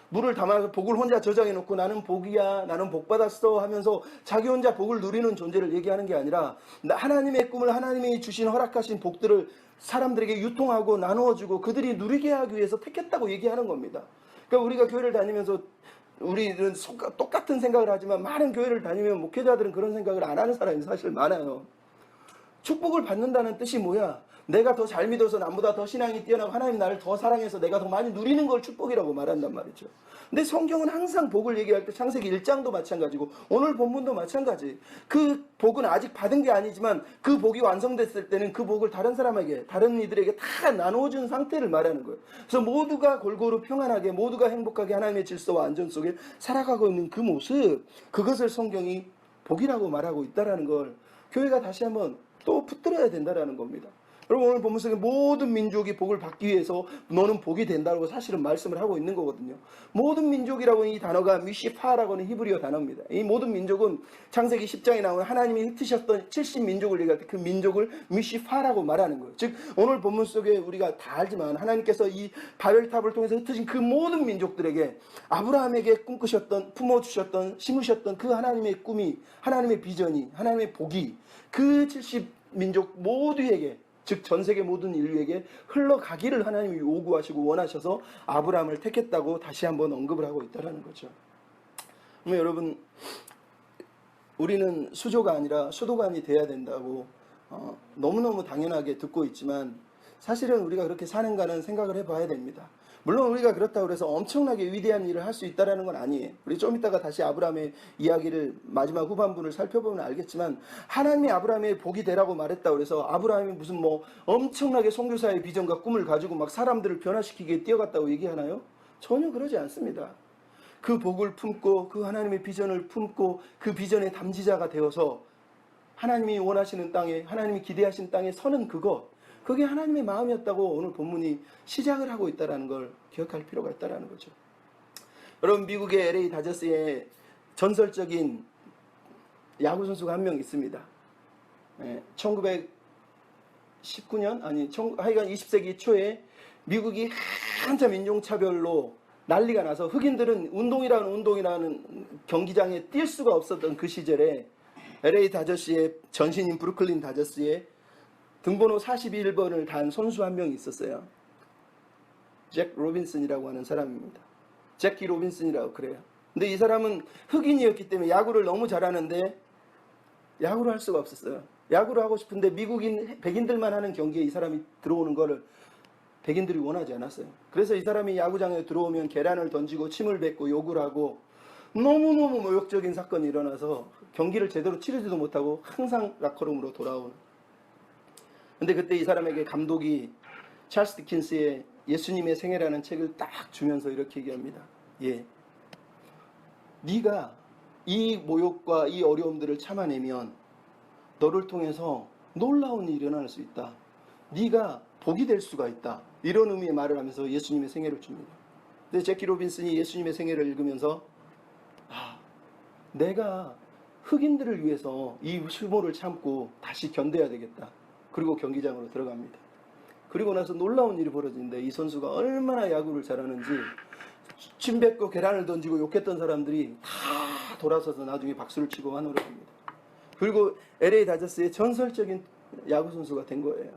물을 담아서 복을 혼자 저장해 놓고 나는 복이야 나는 복 받았어 하면서 자기 혼자 복을 누리는 존재를 얘기하는 게 아니라 하나님의 꿈을 하나님이 주신 허락하신 복들을 사람들에게 유통하고 나누어주고 그들이 누리게 하기 위해서 택했다고 얘기하는 겁니다. 그러니까 우리가 교회를 다니면서 우리는 똑같은 생각을 하지만 많은 교회를 다니면 목회자들은 그런 생각을 안 하는 사람이 사실 많아요. 축복을 받는다는 뜻이 뭐야? 내가 더 잘 믿어서 남보다 더 신앙이 뛰어나고 하나님 나를 더 사랑해서 내가 더 많이 누리는 걸 축복이라고 말한단 말이죠. 근데 성경은 항상 복을 얘기할 때 창세기 1장도 마찬가지고 오늘 본문도 마찬가지. 그 복은 아직 받은 게 아니지만 그 복이 완성됐을 때는 그 복을 다른 사람에게 다른 이들에게 다 나누어준 상태를 말하는 거예요. 그래서 모두가 골고루 평안하게 모두가 행복하게 하나님의 질서와 안전 속에 살아가고 있는 그 모습 그것을 성경이 복이라고 말하고 있다는 걸 교회가 다시 한번 또 붙들어야 된다는 겁니다. 여러분 오늘 본문 속에 모든 민족이 복을 받기 위해서 너는 복이 된다고 사실은 말씀을 하고 있는 거거든요. 모든 민족이라고 하는 이 단어가 미시파라고 하는 히브리어 단어입니다. 이 모든 민족은 창세기 10장에 나오는 하나님이 흩으셨던 70민족을 얘기할 때 그 민족을 미시파라고 말하는 거예요. 즉 오늘 본문 속에 우리가 다 알지만 하나님께서 이 바벨탑을 통해서 흩으신 그 모든 민족들에게 아브라함에게 꿈꾸셨던, 품어주셨던, 심으셨던 그 하나님의 꿈이, 하나님의 비전이, 하나님의 복이 그 70민족 모두에게, 즉 전세계 모든 인류에게 흘러가기를 하나님이 요구하시고 원하셔서 아브라함을 택했다고 다시 한번 언급을 하고 있다는 거죠. 그러면 여러분, 우리는 수조가 아니라 수도관이 돼야 된다고 너무너무 당연하게 듣고 있지만 사실은 우리가 그렇게 사는가는 생각을 해봐야 됩니다. 물론 우리가 그렇다고 해서 엄청나게 위대한 일을 할 수 있다는 건 아니에요. 우리 좀 이따가 다시 아브라함의 이야기를 마지막 후반부를 살펴보면 알겠지만 하나님이 아브라함의 복이 되라고 말했다고 해서 아브라함이 무슨 뭐 엄청나게 선교사의 비전과 꿈을 가지고 막 사람들을 변화시키기에 뛰어갔다고 얘기하나요? 전혀 그러지 않습니다. 그 복을 품고 그 하나님의 비전을 품고 그 비전의 담지자가 되어서 하나님이 원하시는 땅에, 하나님이 기대하신 땅에 서는 그게 하나님의 마음이었다고 오늘 본문이 시작을 하고 있다는 걸 기억할 필요가 있다는 거죠. 여러분, 미국의 LA 다저스에 전설적인 야구 선수가 한 명 있습니다. 1919년 하여간 20세기 초에 미국이 한참 인종차별로 난리가 나서 흑인들은 운동이라는 경기장에 뛸 수가 없었던 그 시절에 LA 다저스의 전신인 브루클린 다저스에 등번호 41번을 단 선수 한 명이 있었어요. 잭 로빈슨이라고 하는 사람입니다. 제키 로빈슨이라고 그래요. 근데 이 사람은 흑인이었기 때문에 야구를 너무 잘하는데 야구를 할 수가 없었어요. 야구를 하고 싶은데 미국인 백인들만 하는 경기에 이 사람이 들어오는 거를 백인들이 원하지 않았어요. 그래서 이 사람이 야구장에 들어오면 계란을 던지고 침을 뱉고 욕을 하고 너무너무 모욕적인 사건이 일어나서 경기를 제대로 치르지도 못하고 항상 락커룸으로 돌아오는. 근데 그때 이 사람에게 감독이 찰스 디킨스의 예수님의 생애라는 책을 딱 주면서 이렇게 얘기합니다. 네가 이 모욕과 이 어려움들을 참아내면 너를 통해서 놀라운 일이 일어날 수 있다. 네가 복이 될 수가 있다. 이런 의미의 말을 하면서 예수님의 생애를 줍니다. 근데 제키 로빈슨이 예수님의 생애를 읽으면서 내가 흑인들을 위해서 이 수모를 참고 다시 견뎌야 되겠다. 그리고 경기장으로 들어갑니다. 그리고 나서 놀라운 일이 벌어지는데 이 선수가 얼마나 야구를 잘하는지 침 뱉고 계란을 던지고 욕했던 사람들이 다 돌아서서 나중에 박수를 치고 환호를 합니다. 그리고 LA 다저스의 전설적인 야구 선수가 된 거예요.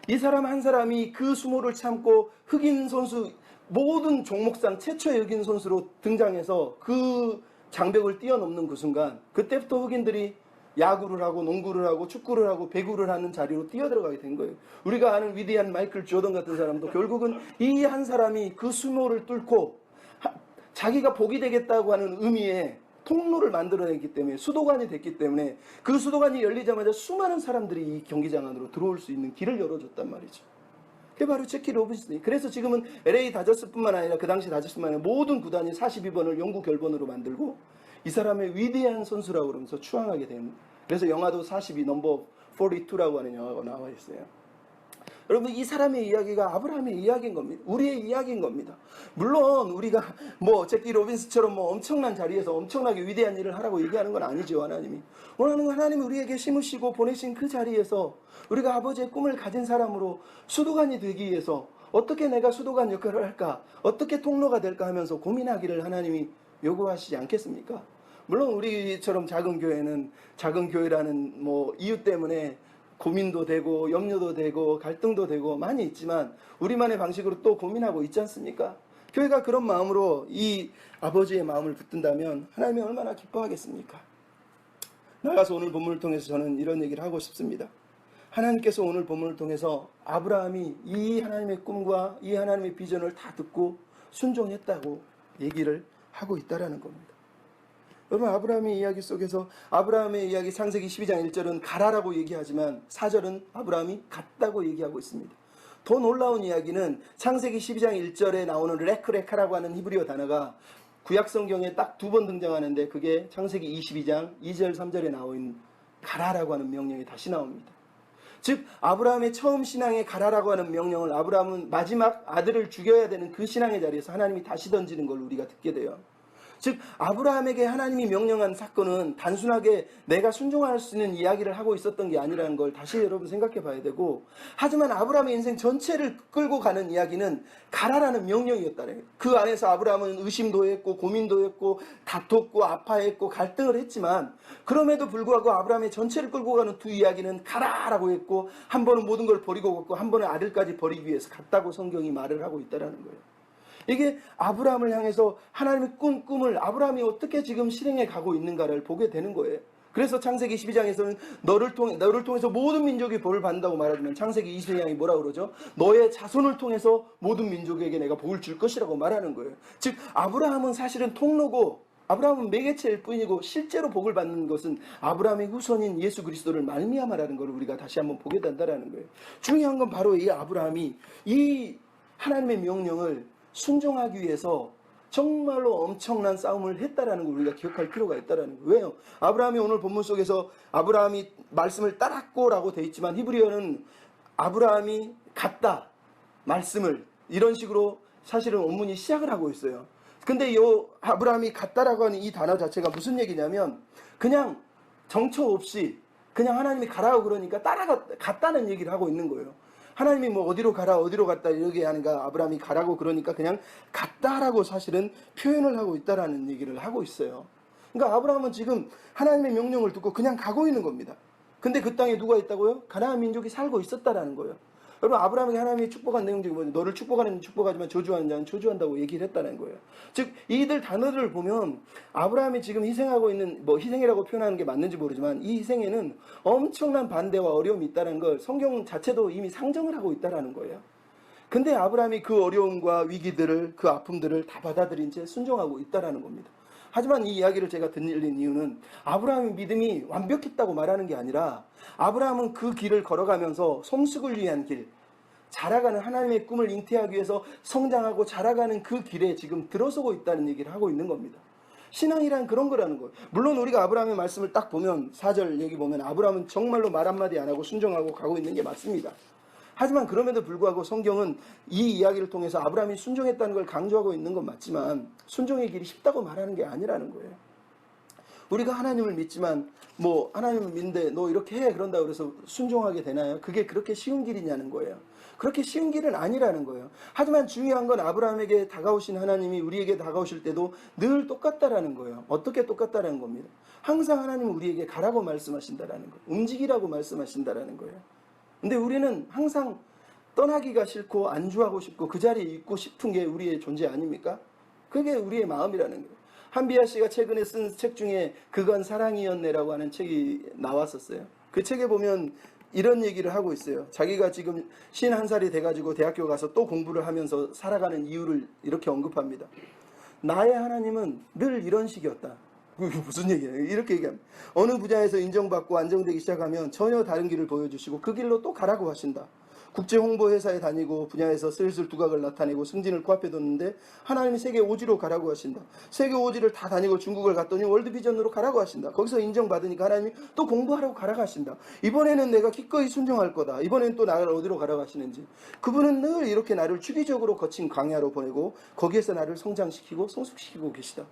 이 사람 한 사람이 그 수모를 참고 흑인 선수, 모든 종목상 최초의 흑인 선수로 등장해서 그 장벽을 뛰어넘는 그 순간, 그때부터 흑인들이 야구를 하고 농구를 하고 축구를 하고 배구를 하는 자리로 뛰어들어가게 된 거예요. 우리가 아는 위대한 마이클 조던 같은 사람도 결국은 이 한 사람이 그 수모를 뚫고 자기가 복이 되겠다고 하는 의미의 통로를 만들어냈기 때문에, 수도관이 됐기 때문에 그 수도관이 열리자마자 수많은 사람들이 이 경기장 안으로 들어올 수 있는 길을 열어줬단 말이죠. 그게 바로 제키 로빈슨이. 그래서 지금은 LA 다저스뿐만 아니라 그 당시 다저스뿐만 아니라 모든 구단이 42번을 영구 결번으로 만들고 이 사람의 위대한 선수라고 그러면서 추앙하게 됩니다. 그래서 영화도 42 넘버 42라고 하는 영화가 나와 있어요. 여러분, 이 사람의 이야기가 아브라함의 이야기인 겁니다. 우리의 이야기인 겁니다. 물론 우리가 뭐 제키 로빈스처럼 뭐 엄청난 자리에서 엄청나게 위대한 일을 하라고 얘기하는 건 아니죠. 하나님이 원하는 건 하나님이 우리에게 심으시고 보내신 그 자리에서 우리가 아버지의 꿈을 가진 사람으로 수도관이 되기 위해서 어떻게 내가 수도관 역할을 할까, 어떻게 통로가 될까 하면서 고민하기를 하나님이 요구하시지 않겠습니까? 물론 우리처럼 작은 교회는 작은 교회라는 뭐 이유 때문에 고민도 되고 염려도 되고 갈등도 되고 많이 있지만 우리만의 방식으로 또 고민하고 있지 않습니까? 교회가 그런 마음으로 이 아버지의 마음을 붙든다면 하나님이 얼마나 기뻐하겠습니까? 나가서 오늘 본문을 통해서 저는 이런 얘기를 하고 싶습니다. 하나님께서 오늘 본문을 통해서 아브라함이 이 하나님의 꿈과 이 하나님의 비전을 다 듣고 순종했다고 얘기를 하고 있다라는 겁니다. 여러분, 아브라함의 이야기 속에서 아브라함의 이야기 창세기 12장 1절은 가라라고 얘기하지만 4절은 아브라함이 갔다고 얘기하고 있습니다. 더 놀라운 이야기는 창세기 12장 1절에 나오는 레크레카라고 하는 히브리어 단어가 구약성경에 딱 2번 등장하는데 그게 창세기 22장 2절 3절에 나온 가라라고 하는 명령이 다시 나옵니다. 즉 아브라함의 처음 신앙에 가라라고 하는 명령을 아브라함은 마지막 아들을 죽여야 되는 그 신앙의 자리에서 하나님이 다시 던지는 걸 우리가 듣게 돼요. 즉 아브라함에게 하나님이 명령한 사건은 단순하게 내가 순종할 수 있는 이야기를 하고 있었던 게 아니라는 걸 다시 여러분 생각해 봐야 되고, 하지만 아브라함의 인생 전체를 끌고 가는 이야기는 가라라는 명령이었다네. 그 안에서 아브라함은 의심도 했고 고민도 했고 다퉜고 아파했고 갈등을 했지만, 그럼에도 불구하고 아브라함의 전체를 끌고 가는 두 이야기는 가라라고 했고, 한 번은 모든 걸 버리고 갔고 한 번은 아들까지 버리기 위해서 갔다고 성경이 말을 하고 있다는 거예요. 이게 아브라함을 향해서 하나님의 꿈을 아브라함이 어떻게 지금 실행해 가고 있는가를 보게 되는 거예요. 그래서 창세기 12장에서는 너를 통해서 모든 민족이 복을 받는다고 말하지만 창세기 22장이 뭐라고 그러죠? 너의 자손을 통해서 모든 민족에게 내가 복을 줄 것이라고 말하는 거예요. 즉 아브라함은 사실은 통로고 아브라함은 매개체일 뿐이고 실제로 복을 받는 것은 아브라함의 후손인 예수 그리스도를 말미암아라는 걸 우리가 다시 한번 보게 된다는 거예요. 중요한 건 바로 이 아브라함이 이 하나님의 명령을 순종하기 위해서 정말로 엄청난 싸움을 했다라는 걸 우리가 기억할 필요가 있다라는 거예요. 왜요? 아브라함이 오늘 본문 속에서 아브라함이 말씀을 따랐고라고 되어 있지만 히브리어는 아브라함이 갔다 말씀을 이런 식으로 사실은 원문이 시작을 하고 있어요. 근데 이 아브라함이 갔다라고 하는 이 단어 자체가 무슨 얘기냐면 그냥 정처 없이 그냥 하나님이 가라고 그러니까 갔다는 얘기를 하고 있는 거예요. 하나님이 뭐 어디로 가라 어디로 갔다 이렇게 하는가, 아브라함이 가라고 그러니까 그냥 갔다라고 사실은 표현을 하고 있다라는 얘기를 하고 있어요. 그러니까 아브라함은 지금 하나님의 명령을 듣고 그냥 가고 있는 겁니다. 근데 그 땅에 누가 있다고요? 가나안 민족이 살고 있었다라는 거예요. 여러분 아브라함에게 하나님이 축복한 내용 중에 뭐냐? 너를 축복하는 축복하지만 저주하는 자는 저주한다고 얘기를 했다는 거예요. 즉 이들 단어들을 보면 아브라함이 지금 희생하고 있는, 뭐 희생이라고 표현하는 게 맞는지 모르지만 이 희생에는 엄청난 반대와 어려움이 있다는 걸 성경 자체도 이미 상정을 하고 있다는 거예요. 근데 아브라함이 그 어려움과 위기들을, 그 아픔들을 다 받아들인 채 순종하고 있다는 겁니다. 하지만 이 이야기를 제가 들린 이유는 아브라함의 믿음이 완벽했다고 말하는 게 아니라 아브라함은 그 길을 걸어가면서 성숙을 위한 길, 자라가는 하나님의 꿈을 잉태하기 위해서 성장하고 자라가는 그 길에 지금 들어서고 있다는 얘기를 하고 있는 겁니다. 신앙이란 그런 거라는 거예요. 물론 우리가 아브라함의 말씀을 딱 보면 4절 얘기 보면 아브라함은 정말로 말 한마디 안 하고 순종하고 가고 있는 게 맞습니다. 하지만 그럼에도 불구하고 성경은 이 이야기를 통해서 아브라함이 순종했다는 걸 강조하고 있는 건 맞지만 순종의 길이 쉽다고 말하는 게 아니라는 거예요. 우리가 하나님을 믿지만 뭐 하나님을 믿는데 너 이렇게 해 그런다고 그래서 순종하게 되나요? 그게 그렇게 쉬운 길이냐는 거예요. 그렇게 쉬운 길은 아니라는 거예요. 하지만 중요한 건 아브라함에게 다가오신 하나님이 우리에게 다가오실 때도 늘 똑같다라는 거예요. 어떻게 똑같다라는 겁니다. 항상 하나님은 우리에게 가라고 말씀하신다라는 거예요. 움직이라고 말씀하신다라는 거예요. 근데 우리는 항상 떠나기가 싫고 안주하고 싶고 그 자리에 있고 싶은 게 우리의 존재 아닙니까? 그게 우리의 마음이라는 거예요. 한비아 씨가 최근에 쓴 책 중에 그건 사랑이었네라고 하는 책이 나왔었어요. 그 책에 보면 이런 얘기를 하고 있어요. 자기가 지금 51살이 돼가지고 대학교 가서 또 공부를 하면서 살아가는 이유를 이렇게 언급합니다. 나의 하나님은 늘 이런 식이었다. 그게 무슨 얘기예요? 이렇게 얘기합니다. 어느 분야에서 인정받고 안정되기 시작하면 전혀 다른 길을 보여주시고 그 길로 또 가라고 하신다. 국제 홍보 회사에 다니고 분야에서 슬슬 두각을 나타내고 승진을 코앞에 뒀는데 하나님이 세계 오지로 가라고 하신다. 세계 오지를 다 다니고 중국을 갔더니 월드비전으로 가라고 하신다. 거기서 인정받으니까 하나님이 또 공부하라고 가라고 하신다. 이번에는 내가 기꺼이 순종할 거다. 이번에는 또 나를 어디로 가라고 하시는지. 그분은 늘 이렇게 나를 주기적으로 거친 광야로 보내고 거기에서 나를 성장시키고 성숙시키고 계시다.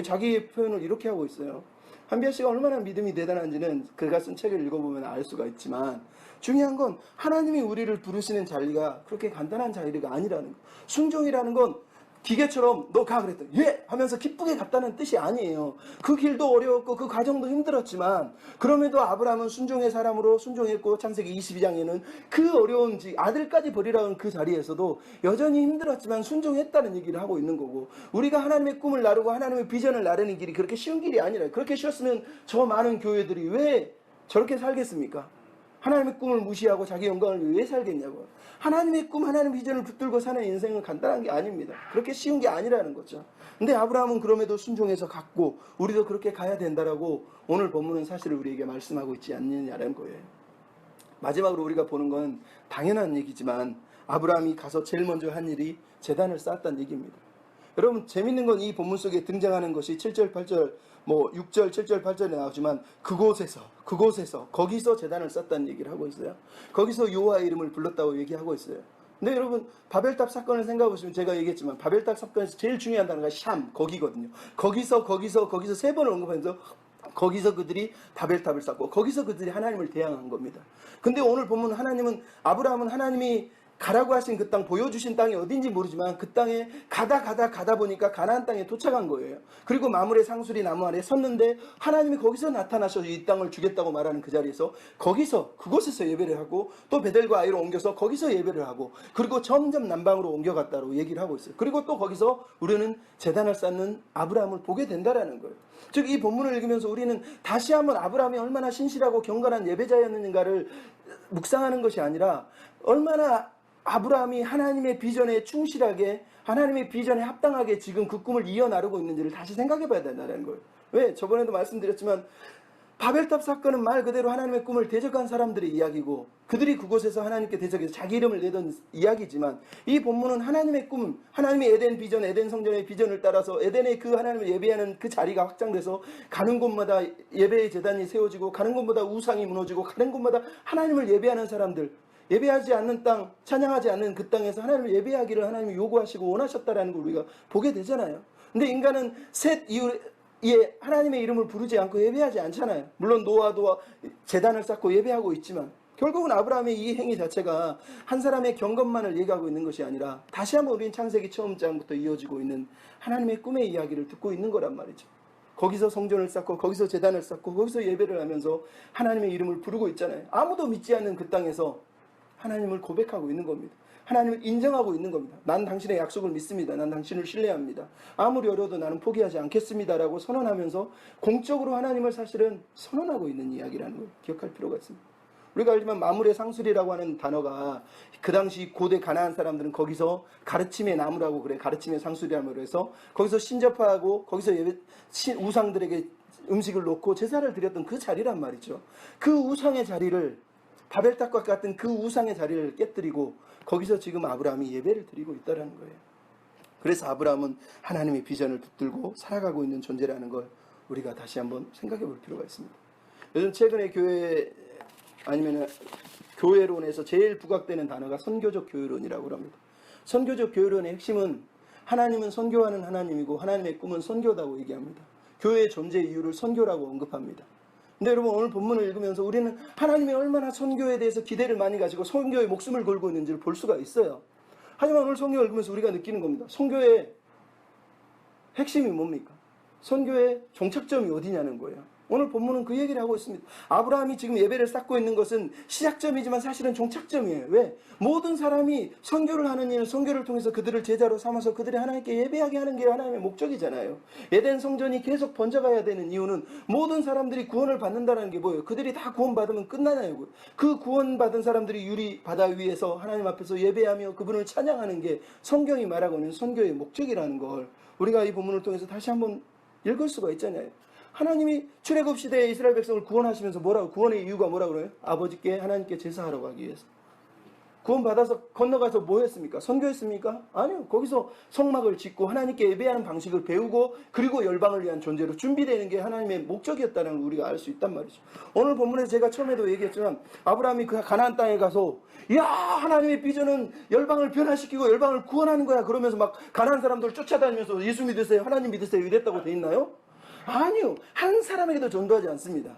자기의 표현을 이렇게 하고 있어요. 한비아 씨가 얼마나 믿음이 대단한지는 그가 쓴 책을 읽어보면 알 수가 있지만 중요한 건 하나님이 우리를 부르시는 자리가 그렇게 간단한 자리가 아니라는 거. 순종이라는 건 기계처럼 너 가 그랬더니 예! 하면서 기쁘게 갔다는 뜻이 아니에요. 그 길도 어려웠고 그 과정도 힘들었지만 그럼에도 아브라함은 순종의 사람으로 순종했고 창세기 22장에는 그 어려운 아들까지 버리라는 그 자리에서도 여전히 힘들었지만 순종했다는 얘기를 하고 있는 거고, 우리가 하나님의 꿈을 나르고 하나님의 비전을 나르는 길이 그렇게 쉬운 길이 아니라, 그렇게 쉬웠으면 저 많은 교회들이 왜 저렇게 살겠습니까? 하나님의 꿈을 무시하고 자기 영광을 왜 살겠냐고요. 하나님의 꿈, 하나님의 비전을 붙들고 사는 인생은 간단한 게 아닙니다. 그렇게 쉬운 게 아니라는 거죠. 근데 아브라함은 그럼에도 순종해서 갔고 우리도 그렇게 가야 된다라고 오늘 본문은 사실 우리에게 말씀하고 있지 않느냐는 거예요. 마지막으로 우리가 보는 건 당연한 얘기지만 아브라함이 가서 제일 먼저 한 일이 제단을 쌓았다는 얘기입니다. 여러분 재밌는 건 이 본문 속에 등장하는 것이 7절, 8절 뭐 6절, 7절, 8절에 나오지만 그곳에서 거기서 제단을 쌓았다는 얘기를 하고 있어요. 거기서 여호와의 이름을 불렀다고 얘기하고 있어요. 근데 여러분 바벨탑 사건을 생각해 보시면 제가 얘기했지만 바벨탑 사건에서 제일 중요한 단어가 샴, 거기거든요. 거기서 3번을 언급하면서 거기서 그들이 바벨탑을 쌓고 거기서 그들이 하나님을 대항한 겁니다. 근데 오늘 보면 아브라함은 하나님이 가라고 하신 그 땅, 보여주신 땅이 어딘지 모르지만 그 땅에 가다 보니까 가나안 땅에 도착한 거예요. 그리고 마므레 상수리 나무 아래 섰는데 하나님이 거기서 나타나셔서 이 땅을 주겠다고 말하는 그 자리에서 그곳에서 예배를 하고 또 베델과 아이로 옮겨서 거기서 예배를 하고 그리고 점점 남방으로 옮겨갔다고 얘기를 하고 있어요. 그리고 또 거기서 우리는 제단을 쌓는 아브라함을 보게 된다라는 거예요. 즉 이 본문을 읽으면서 우리는 다시 한번 아브라함이 얼마나 신실하고 경건한 예배자였는가를 묵상하는 것이 아니라 얼마나 아브라함이 하나님의 비전에 충실하게 하나님의 비전에 합당하게 지금 그 꿈을 이어나르고 있는지를 다시 생각해 봐야 된다는 거예요. 왜? 저번에도 말씀드렸지만 바벨탑 사건은 말 그대로 하나님의 꿈을 대적한 사람들의 이야기고 그들이 그곳에서 하나님께 대적해서 자기 이름을 내던 이야기지만 이 본문은 하나님의 꿈, 하나님의 에덴 비전, 에덴 성전의 비전을 따라서 에덴의 그 하나님을 예배하는 그 자리가 확장돼서 가는 곳마다 예배의 제단이 세워지고 가는 곳마다 우상이 무너지고 가는 곳마다 하나님을 예배하는 사람들, 예배하지 않는 땅, 찬양하지 않는 그 땅에서 하나님을 예배하기를 하나님이 요구하시고 원하셨다라는 걸 우리가 보게 되잖아요. 근데 인간은 셋 이후에 하나님의 이름을 부르지 않고 예배하지 않잖아요. 물론 노아도 제단을 쌓고 예배하고 있지만 결국은 아브라함의 이 행위 자체가 한 사람의 경건만을 얘기하고 있는 것이 아니라 다시 한번 우리는 창세기 처음 장부터 이어지고 있는 하나님의 꿈의 이야기를 듣고 있는 거란 말이죠. 거기서 성전을 쌓고 거기서 제단을 쌓고 거기서 예배를 하면서 하나님의 이름을 부르고 있잖아요. 아무도 믿지 않는 그 땅에서 하나님을 고백하고 있는 겁니다. 하나님을 인정하고 있는 겁니다. 난 당신의 약속을 믿습니다. 난 당신을 신뢰합니다. 아무리 어려워도 나는 포기하지 않겠습니다. 라고 선언하면서 공적으로 하나님을 사실은 선언하고 있는 이야기라는 걸 기억할 필요가 있습니다. 우리가 알지만 마므레 상수리라고 하는 단어가 그 당시 고대 가나안 사람들은 거기서 가르침의 나무라고 그래. 가르침의 상수리라고 해서 거기서 신접하고 거기서 우상들에게 음식을 놓고 제사를 드렸던 그 자리란 말이죠. 그 우상의 자리를 바벨탑과 같은 그 우상의 자리를 깨뜨리고 거기서 지금 아브라함이 예배를 드리고 있다는 거예요. 그래서 아브라함은 하나님의 비전을 붙들고 살아가고 있는 존재라는 걸 우리가 다시 한번 생각해 볼 필요가 있습니다. 요즘 최근에 교회론에서 제일 부각되는 단어가 선교적 교회론이라고 합니다. 선교적 교회론의 핵심은 하나님은 선교하는 하나님이고 하나님의 꿈은 선교다고 얘기합니다. 교회의 존재 이유를 선교라고 언급합니다. 근데 여러분 오늘 본문을 읽으면서 우리는 하나님이 얼마나 선교에 대해서 기대를 많이 가지고 선교에 목숨을 걸고 있는지를 볼 수가 있어요. 하지만 오늘 선교를 읽으면서 우리가 느끼는 겁니다. 선교의 핵심이 뭡니까? 선교의 종착점이 어디냐는 거예요. 오늘 본문은 그 얘기를 하고 있습니다. 아브라함이 지금 예배를 쌓고 있는 것은 시작점이지만 사실은 종착점이에요. 왜? 모든 사람이 선교를 하는 이유는 선교를 통해서 그들을 제자로 삼아서 그들이 하나님께 예배하게 하는 게 하나님의 목적이잖아요. 에덴 성전이 계속 번져가야 되는 이유는 모든 사람들이 구원을 받는다는 게 뭐예요? 그들이 다 구원받으면 끝나냐고요. 그 구원받은 사람들이 유리 바다 위에서 하나님 앞에서 예배하며 그분을 찬양하는 게 성경이 말하고 있는 선교의 목적이라는 걸 우리가 이 본문을 통해서 다시 한번 읽을 수가 있잖아요. 하나님이 출애굽 시대에 이스라엘 백성을 구원하시면서 구원의 이유가 뭐라고 그래요? 아버지께 하나님께 제사하러 가기 위해서. 구원받아서 건너가서 뭐 했습니까? 선교했습니까? 아니요. 거기서 성막을 짓고 하나님께 예배하는 방식을 배우고 그리고 열방을 위한 존재로 준비되는 게 하나님의 목적이었다는 걸 우리가 알 수 있단 말이죠. 오늘 본문에서 제가 처음에도 얘기했지만 아브라함이 그 가나안 땅에 가서 야 하나님의 비전은 열방을 변화시키고 열방을 구원하는 거야 그러면서 막 가나안 사람들 쫓아다니면서 예수 믿으세요 하나님 믿으세요 이랬다고 돼 있나요? 아니요. 한 사람에게도 전도하지 않습니다.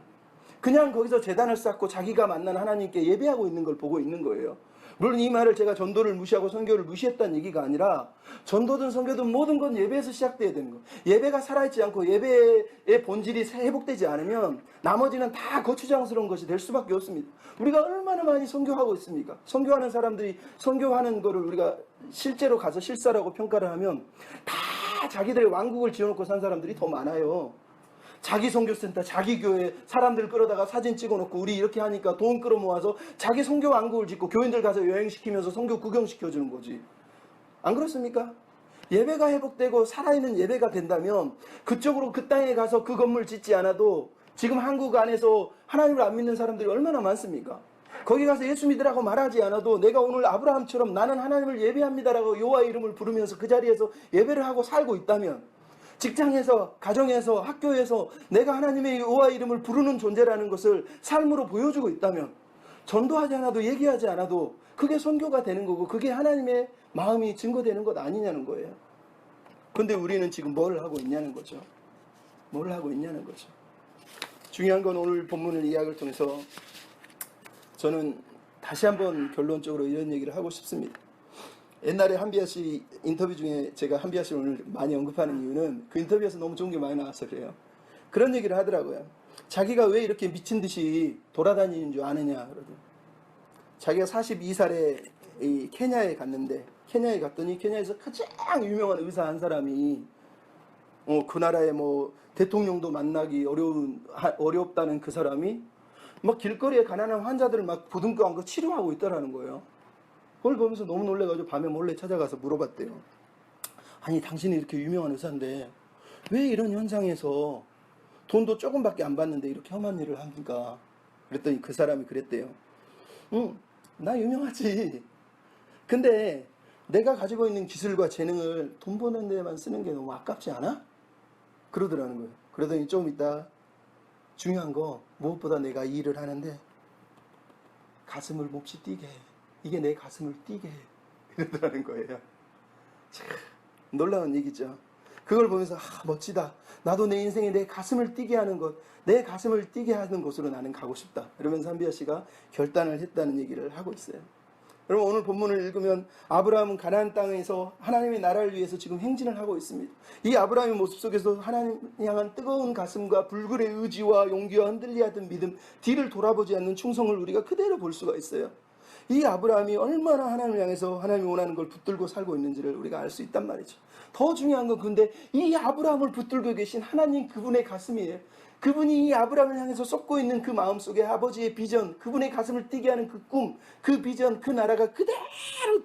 그냥 거기서 제단을 쌓고 자기가 만난 하나님께 예배하고 있는 걸 보고 있는 거예요. 물론 이 말을 제가 전도를 무시하고 선교를 무시했다는 얘기가 아니라 전도든 선교든 모든 건 예배에서 시작돼야 되는 거예요. 예배가 살아있지 않고 예배의 본질이 회복되지 않으면 나머지는 다 거추장스러운 것이 될 수밖에 없습니다. 우리가 얼마나 많이 선교하고 있습니까? 선교하는 사람들이 선교하는 거를 우리가 실제로 가서 실사라고 평가를 하면 다 자기들의 왕국을 지어놓고 산 사람들이 더 많아요. 자기 선교센터, 자기 교회 사람들 끌어다가 사진 찍어놓고 우리 이렇게 하니까 돈 끌어모아서 자기 선교 왕국을 짓고 교인들 가서 여행시키면서 선교 구경시켜주는 거지. 안 그렇습니까? 예배가 회복되고 살아있는 예배가 된다면 그쪽으로 그 땅에 가서 그 건물 짓지 않아도 지금 한국 안에서 하나님을 안 믿는 사람들이 얼마나 많습니까? 거기 가서 예수 믿으라고 말하지 않아도 내가 오늘 아브라함처럼 나는 하나님을 예배합니다라고 여호와의 이름을 부르면서 그 자리에서 예배를 하고 살고 있다면 직장에서, 가정에서, 학교에서 내가 하나님의 여호와 이름을 부르는 존재라는 것을 삶으로 보여주고 있다면 전도하지 않아도 얘기하지 않아도 그게 선교가 되는 거고 그게 하나님의 마음이 증거되는 것 아니냐는 거예요. 근데 우리는 지금 뭘 하고 있냐는 거죠. 뭘 하고 있냐는 거죠. 중요한 건 오늘 본문을 이야기를 통해서 저는 다시 한번 결론적으로 이런 얘기를 하고 싶습니다. 옛날에 한비아 씨 인터뷰 중에 제가 한비아 씨를 오늘 많이 언급하는 이유는 그 인터뷰에서 너무 좋은 게 많이 나와서 그래요. 그런 얘기를 하더라고요. 자기가 왜 이렇게 미친 듯이 돌아다니는 줄 아느냐 그러더라고요. 자기가 42살에 이 케냐에 갔는데 케냐에 갔더니 케냐에서 가장 유명한 의사 한 사람이 그 나라의 뭐 대통령도 만나기 어렵다는 그 사람이 막 길거리에 가난한 환자들을 막 보듬고 안고 치료하고 있다라는 거예요. 그걸 보면서 너무 놀래가지고 밤에 몰래 찾아가서 물어봤대요. 아니 당신이 이렇게 유명한 의사인데 왜 이런 현상에서 돈도 조금밖에 안 받는데 이렇게 험한 일을 합니까? 그랬더니 그 사람이 그랬대요. 나 유명하지. 근데 내가 가지고 있는 기술과 재능을 돈 버는 데만 쓰는 게 너무 아깝지 않아? 그러더라는 거예요. 그러더니 좀 이따 중요한 거 무엇보다 내가 이 일을 하는데 가슴을 몹시 뛰게 해. 이게 내 가슴을 뛰게 해. 이러더라는 거예요. 참 놀라운 얘기죠. 그걸 보면서 멋지다. 나도 내 인생에 내 가슴을 뛰게 하는 것, 내 가슴을 뛰게 하는 곳으로 나는 가고 싶다. 이러면서 한비아 씨가 결단을 했다는 얘기를 하고 있어요. 여러분 오늘 본문을 읽으면 아브라함은 가나안 땅에서 하나님의 나라를 위해서 지금 행진을 하고 있습니다. 이 아브라함의 모습 속에서 하나님 향한 뜨거운 가슴과 불굴의 의지와 용기와 흔들리 하던 믿음, 뒤를 돌아보지 않는 충성을 우리가 그대로 볼 수가 있어요. 이 아브라함이 얼마나 하나님을 향해서 하나님이 원하는 걸 붙들고 살고 있는지를 우리가 알 수 있단 말이죠. 더 중요한 건 근데 이 아브라함을 붙들고 계신 하나님 그분의 가슴이에요. 그분이 이 아브라함을 향해서 쏟고 있는 그 마음속에 아버지의 비전, 그분의 가슴을 뛰게 하는 그 꿈, 그 비전, 그 나라가 그대로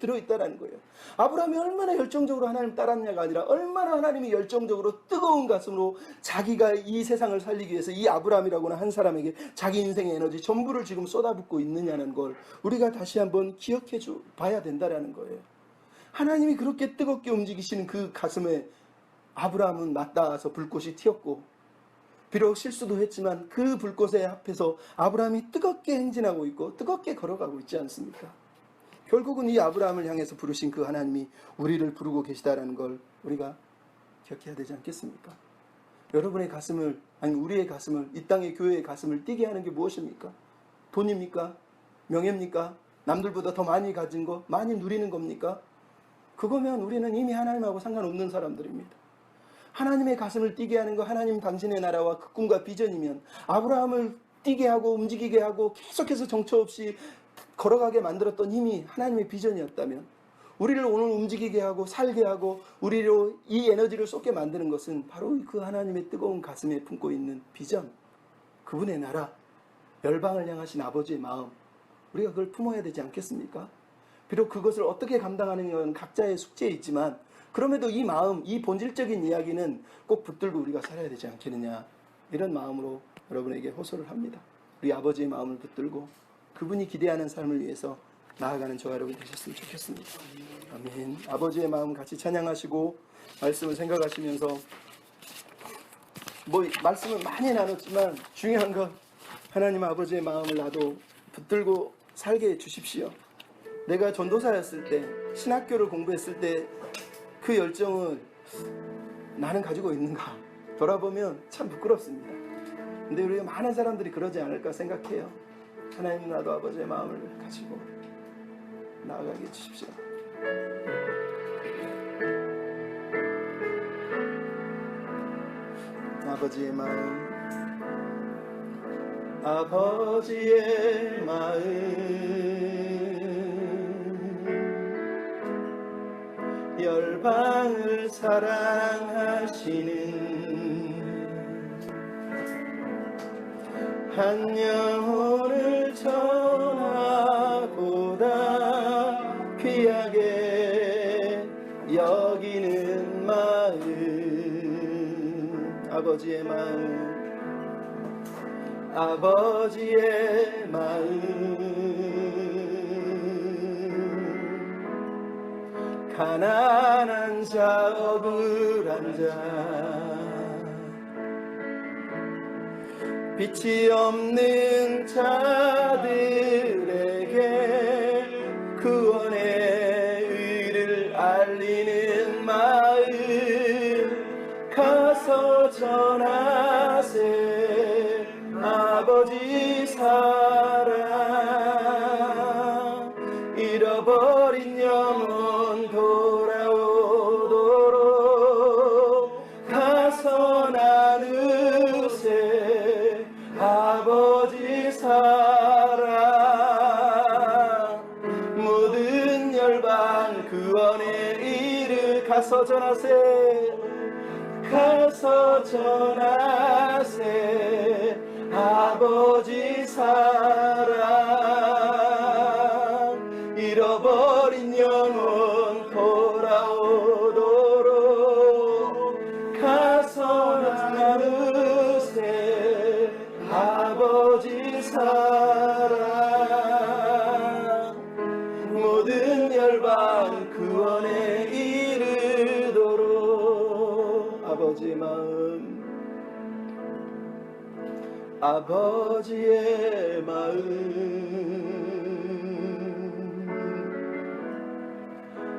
들어있다는 거예요. 아브라함이 얼마나 열정적으로 하나님 따랐냐가 아니라 얼마나 하나님이 열정적으로 뜨거운 가슴으로 자기가 이 세상을 살리기 위해서 이 아브라함이라고는 한 사람에게 자기 인생의 에너지 전부를 지금 쏟아붓고 있느냐는 걸 우리가 다시 한번 기억해 봐야 된다는 거예요. 하나님이 그렇게 뜨겁게 움직이시는 그 가슴에 아브라함은 맞닿아서 불꽃이 튀었고 비록 실수도 했지만 그 불꽃에 앞에서 아브라함이 뜨겁게 행진하고 있고 뜨겁게 걸어가고 있지 않습니까? 결국은 이 아브라함을 향해서 부르신 그 하나님이 우리를 부르고 계시다라는 걸 우리가 기억해야 되지 않겠습니까? 여러분의 가슴을, 아니 우리의 가슴을, 이 땅의 교회의 가슴을 뛰게 하는 게 무엇입니까? 돈입니까? 명예입니까? 남들보다 더 많이 가진 거, 많이 누리는 겁니까? 그거면 우리는 이미 하나님하고 상관없는 사람들입니다. 하나님의 가슴을 뛰게 하는 거 하나님 당신의 나라와 그 꿈과 비전이면 아브라함을 뛰게 하고 움직이게 하고 계속해서 정처 없이 걸어가게 만들었던 힘이 하나님의 비전이었다면 우리를 오늘 움직이게 하고 살게 하고 우리로 이 에너지를 쏟게 만드는 것은 바로 그 하나님의 뜨거운 가슴에 품고 있는 비전, 그분의 나라, 열방을 향하신 아버지의 마음, 우리가 그걸 품어야 되지 않겠습니까? 비록 그것을 어떻게 감당하느냐는 각자의 숙제에 있지만 그럼에도 이 마음, 이 본질적인 이야기는 꼭 붙들고 우리가 살아야 되지 않겠느냐, 이런 마음으로 여러분에게 호소를 합니다. 우리 아버지의 마음을 붙들고 그분이 기대하는 삶을 위해서 나아가는 저와 여러분 되셨으면 좋겠습니다. 아멘. 아버지의 마음 같이 찬양하시고 말씀을 생각하시면서 말씀은 많이 나눴지만 중요한 건 하나님 아버지의 마음을 나도 붙들고 살게 해주십시오. 내가 전도사였을 때, 신학교를 공부했을 때 그 열정을 나는 가지고 있는가 돌아보면 참 부끄럽습니다. 근데 우리가 많은 사람들이 그러지 않을까 생각해요. 하나님 나도 아버지의 마음을 가지고 나아가게 해주십시오. 아버지의 마음, 아버지의 마음, 열방을 사랑하시는 한 영혼을 전하보다 귀하게 여기는 마음, 아버지의 마음, 아버지의 마음, 가난한 자 억울한 자 빛이 없는 자들에게 구원의 의를 알리는 마음 가서 전하세 아버지 사랑 잃어버린 영혼 돌아오도록 가서 나누세 아버지 사랑 모든 열방 구원의 일을 가서 전하세 가서 전하세 아버지 사랑 잃어버린 영혼 돌아오도록 가서 나누세 아버지 사랑 모든 열방 구원에 이르도록 아버지의 마음 아버지의 마음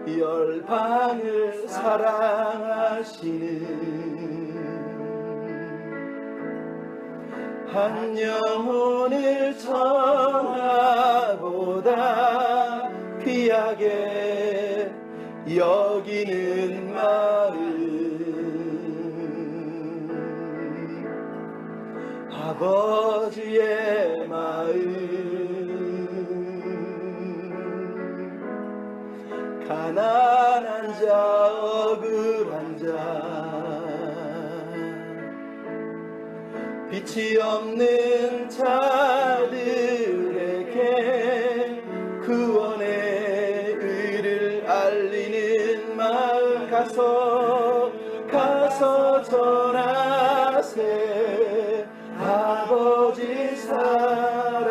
열방을 사랑하시는 한 영혼을 천하보다 귀하게 여기는 마음 아버지의 마음 가난한 자 억울한 자 빛이 없는 자들에게 구원의 의를 알리는 마음 가서 전하세 아버지 사랑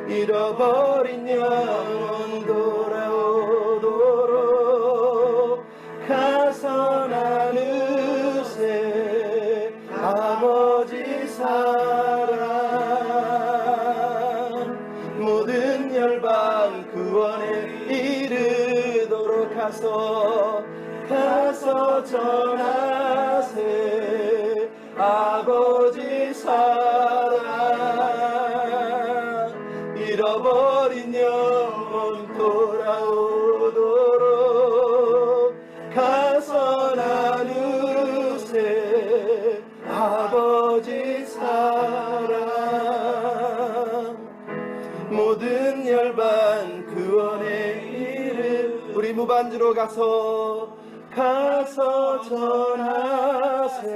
잃어버린 영혼 돌아오도록 가서 나누세 아버지 사랑 모든 열방 구원에 이르도록 가서 전하세 아버지 사랑 잃어버린 영혼 돌아오도록 가서 나누세 아버지 사랑 모든 열방 구원의 이름 우리 무반주로 가서 전하세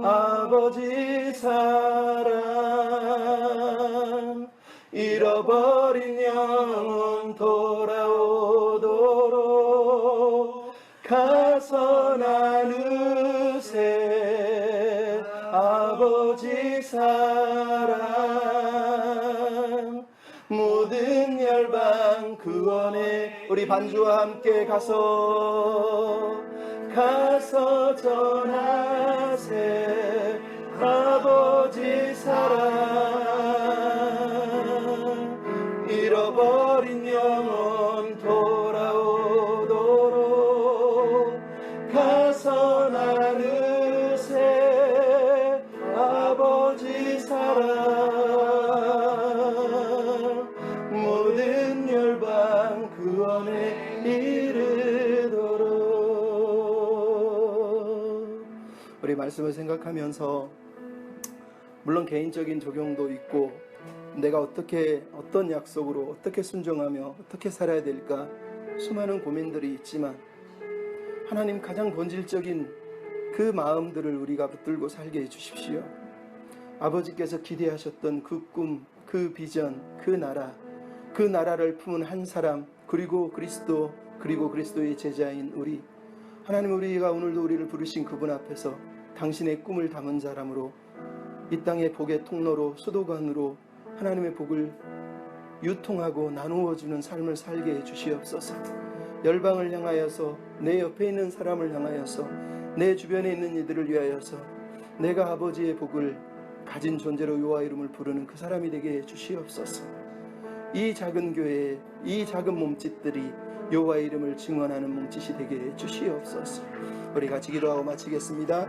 아버지 사랑 잃어버린 영혼 돌아오도록 가서 나누세 아버지 사랑 모든 열방 구원에 우리 반주와 함께 가서 전하세 아버지 사랑 잃어버린 영혼 돌아오도록 가서 나누세 아버지 사랑 모든 열방 구원에 이르도록 우리 말씀을 생각하면서 물론 개인적인 적용도 있고 내가 어떤 약속으로 어떻게 순종하며 어떻게 살아야 될까 수많은 고민들이 있지만 하나님 가장 본질적인 그 마음들을 우리가 붙들고 살게 해주십시오. 아버지께서 기대하셨던 그 꿈, 그 비전, 그 나라를 품은 한 사람 그리고 그리스도의 제자인 우리 하나님 우리가 오늘도 우리를 부르신 그분 앞에서 당신의 꿈을 담은 사람으로 이 땅의 복의 통로로 수도관으로 하나님의 복을 유통하고 나누어 주는 삶을 살게 해 주시옵소서. 열방을 향하여서, 내 옆에 있는 사람을 향하여서, 내 주변에 있는 이들을 위하여서 내가 아버지의 복을 가진 존재로 여호와 이름을 부르는 그 사람이 되게 해 주시옵소서. 이 작은 교회에 이 작은 몸짓들이 여호와의 이름을 증언하는 몸짓이 되게 해 주시옵소서. 우리 같이 기도하고 마치겠습니다.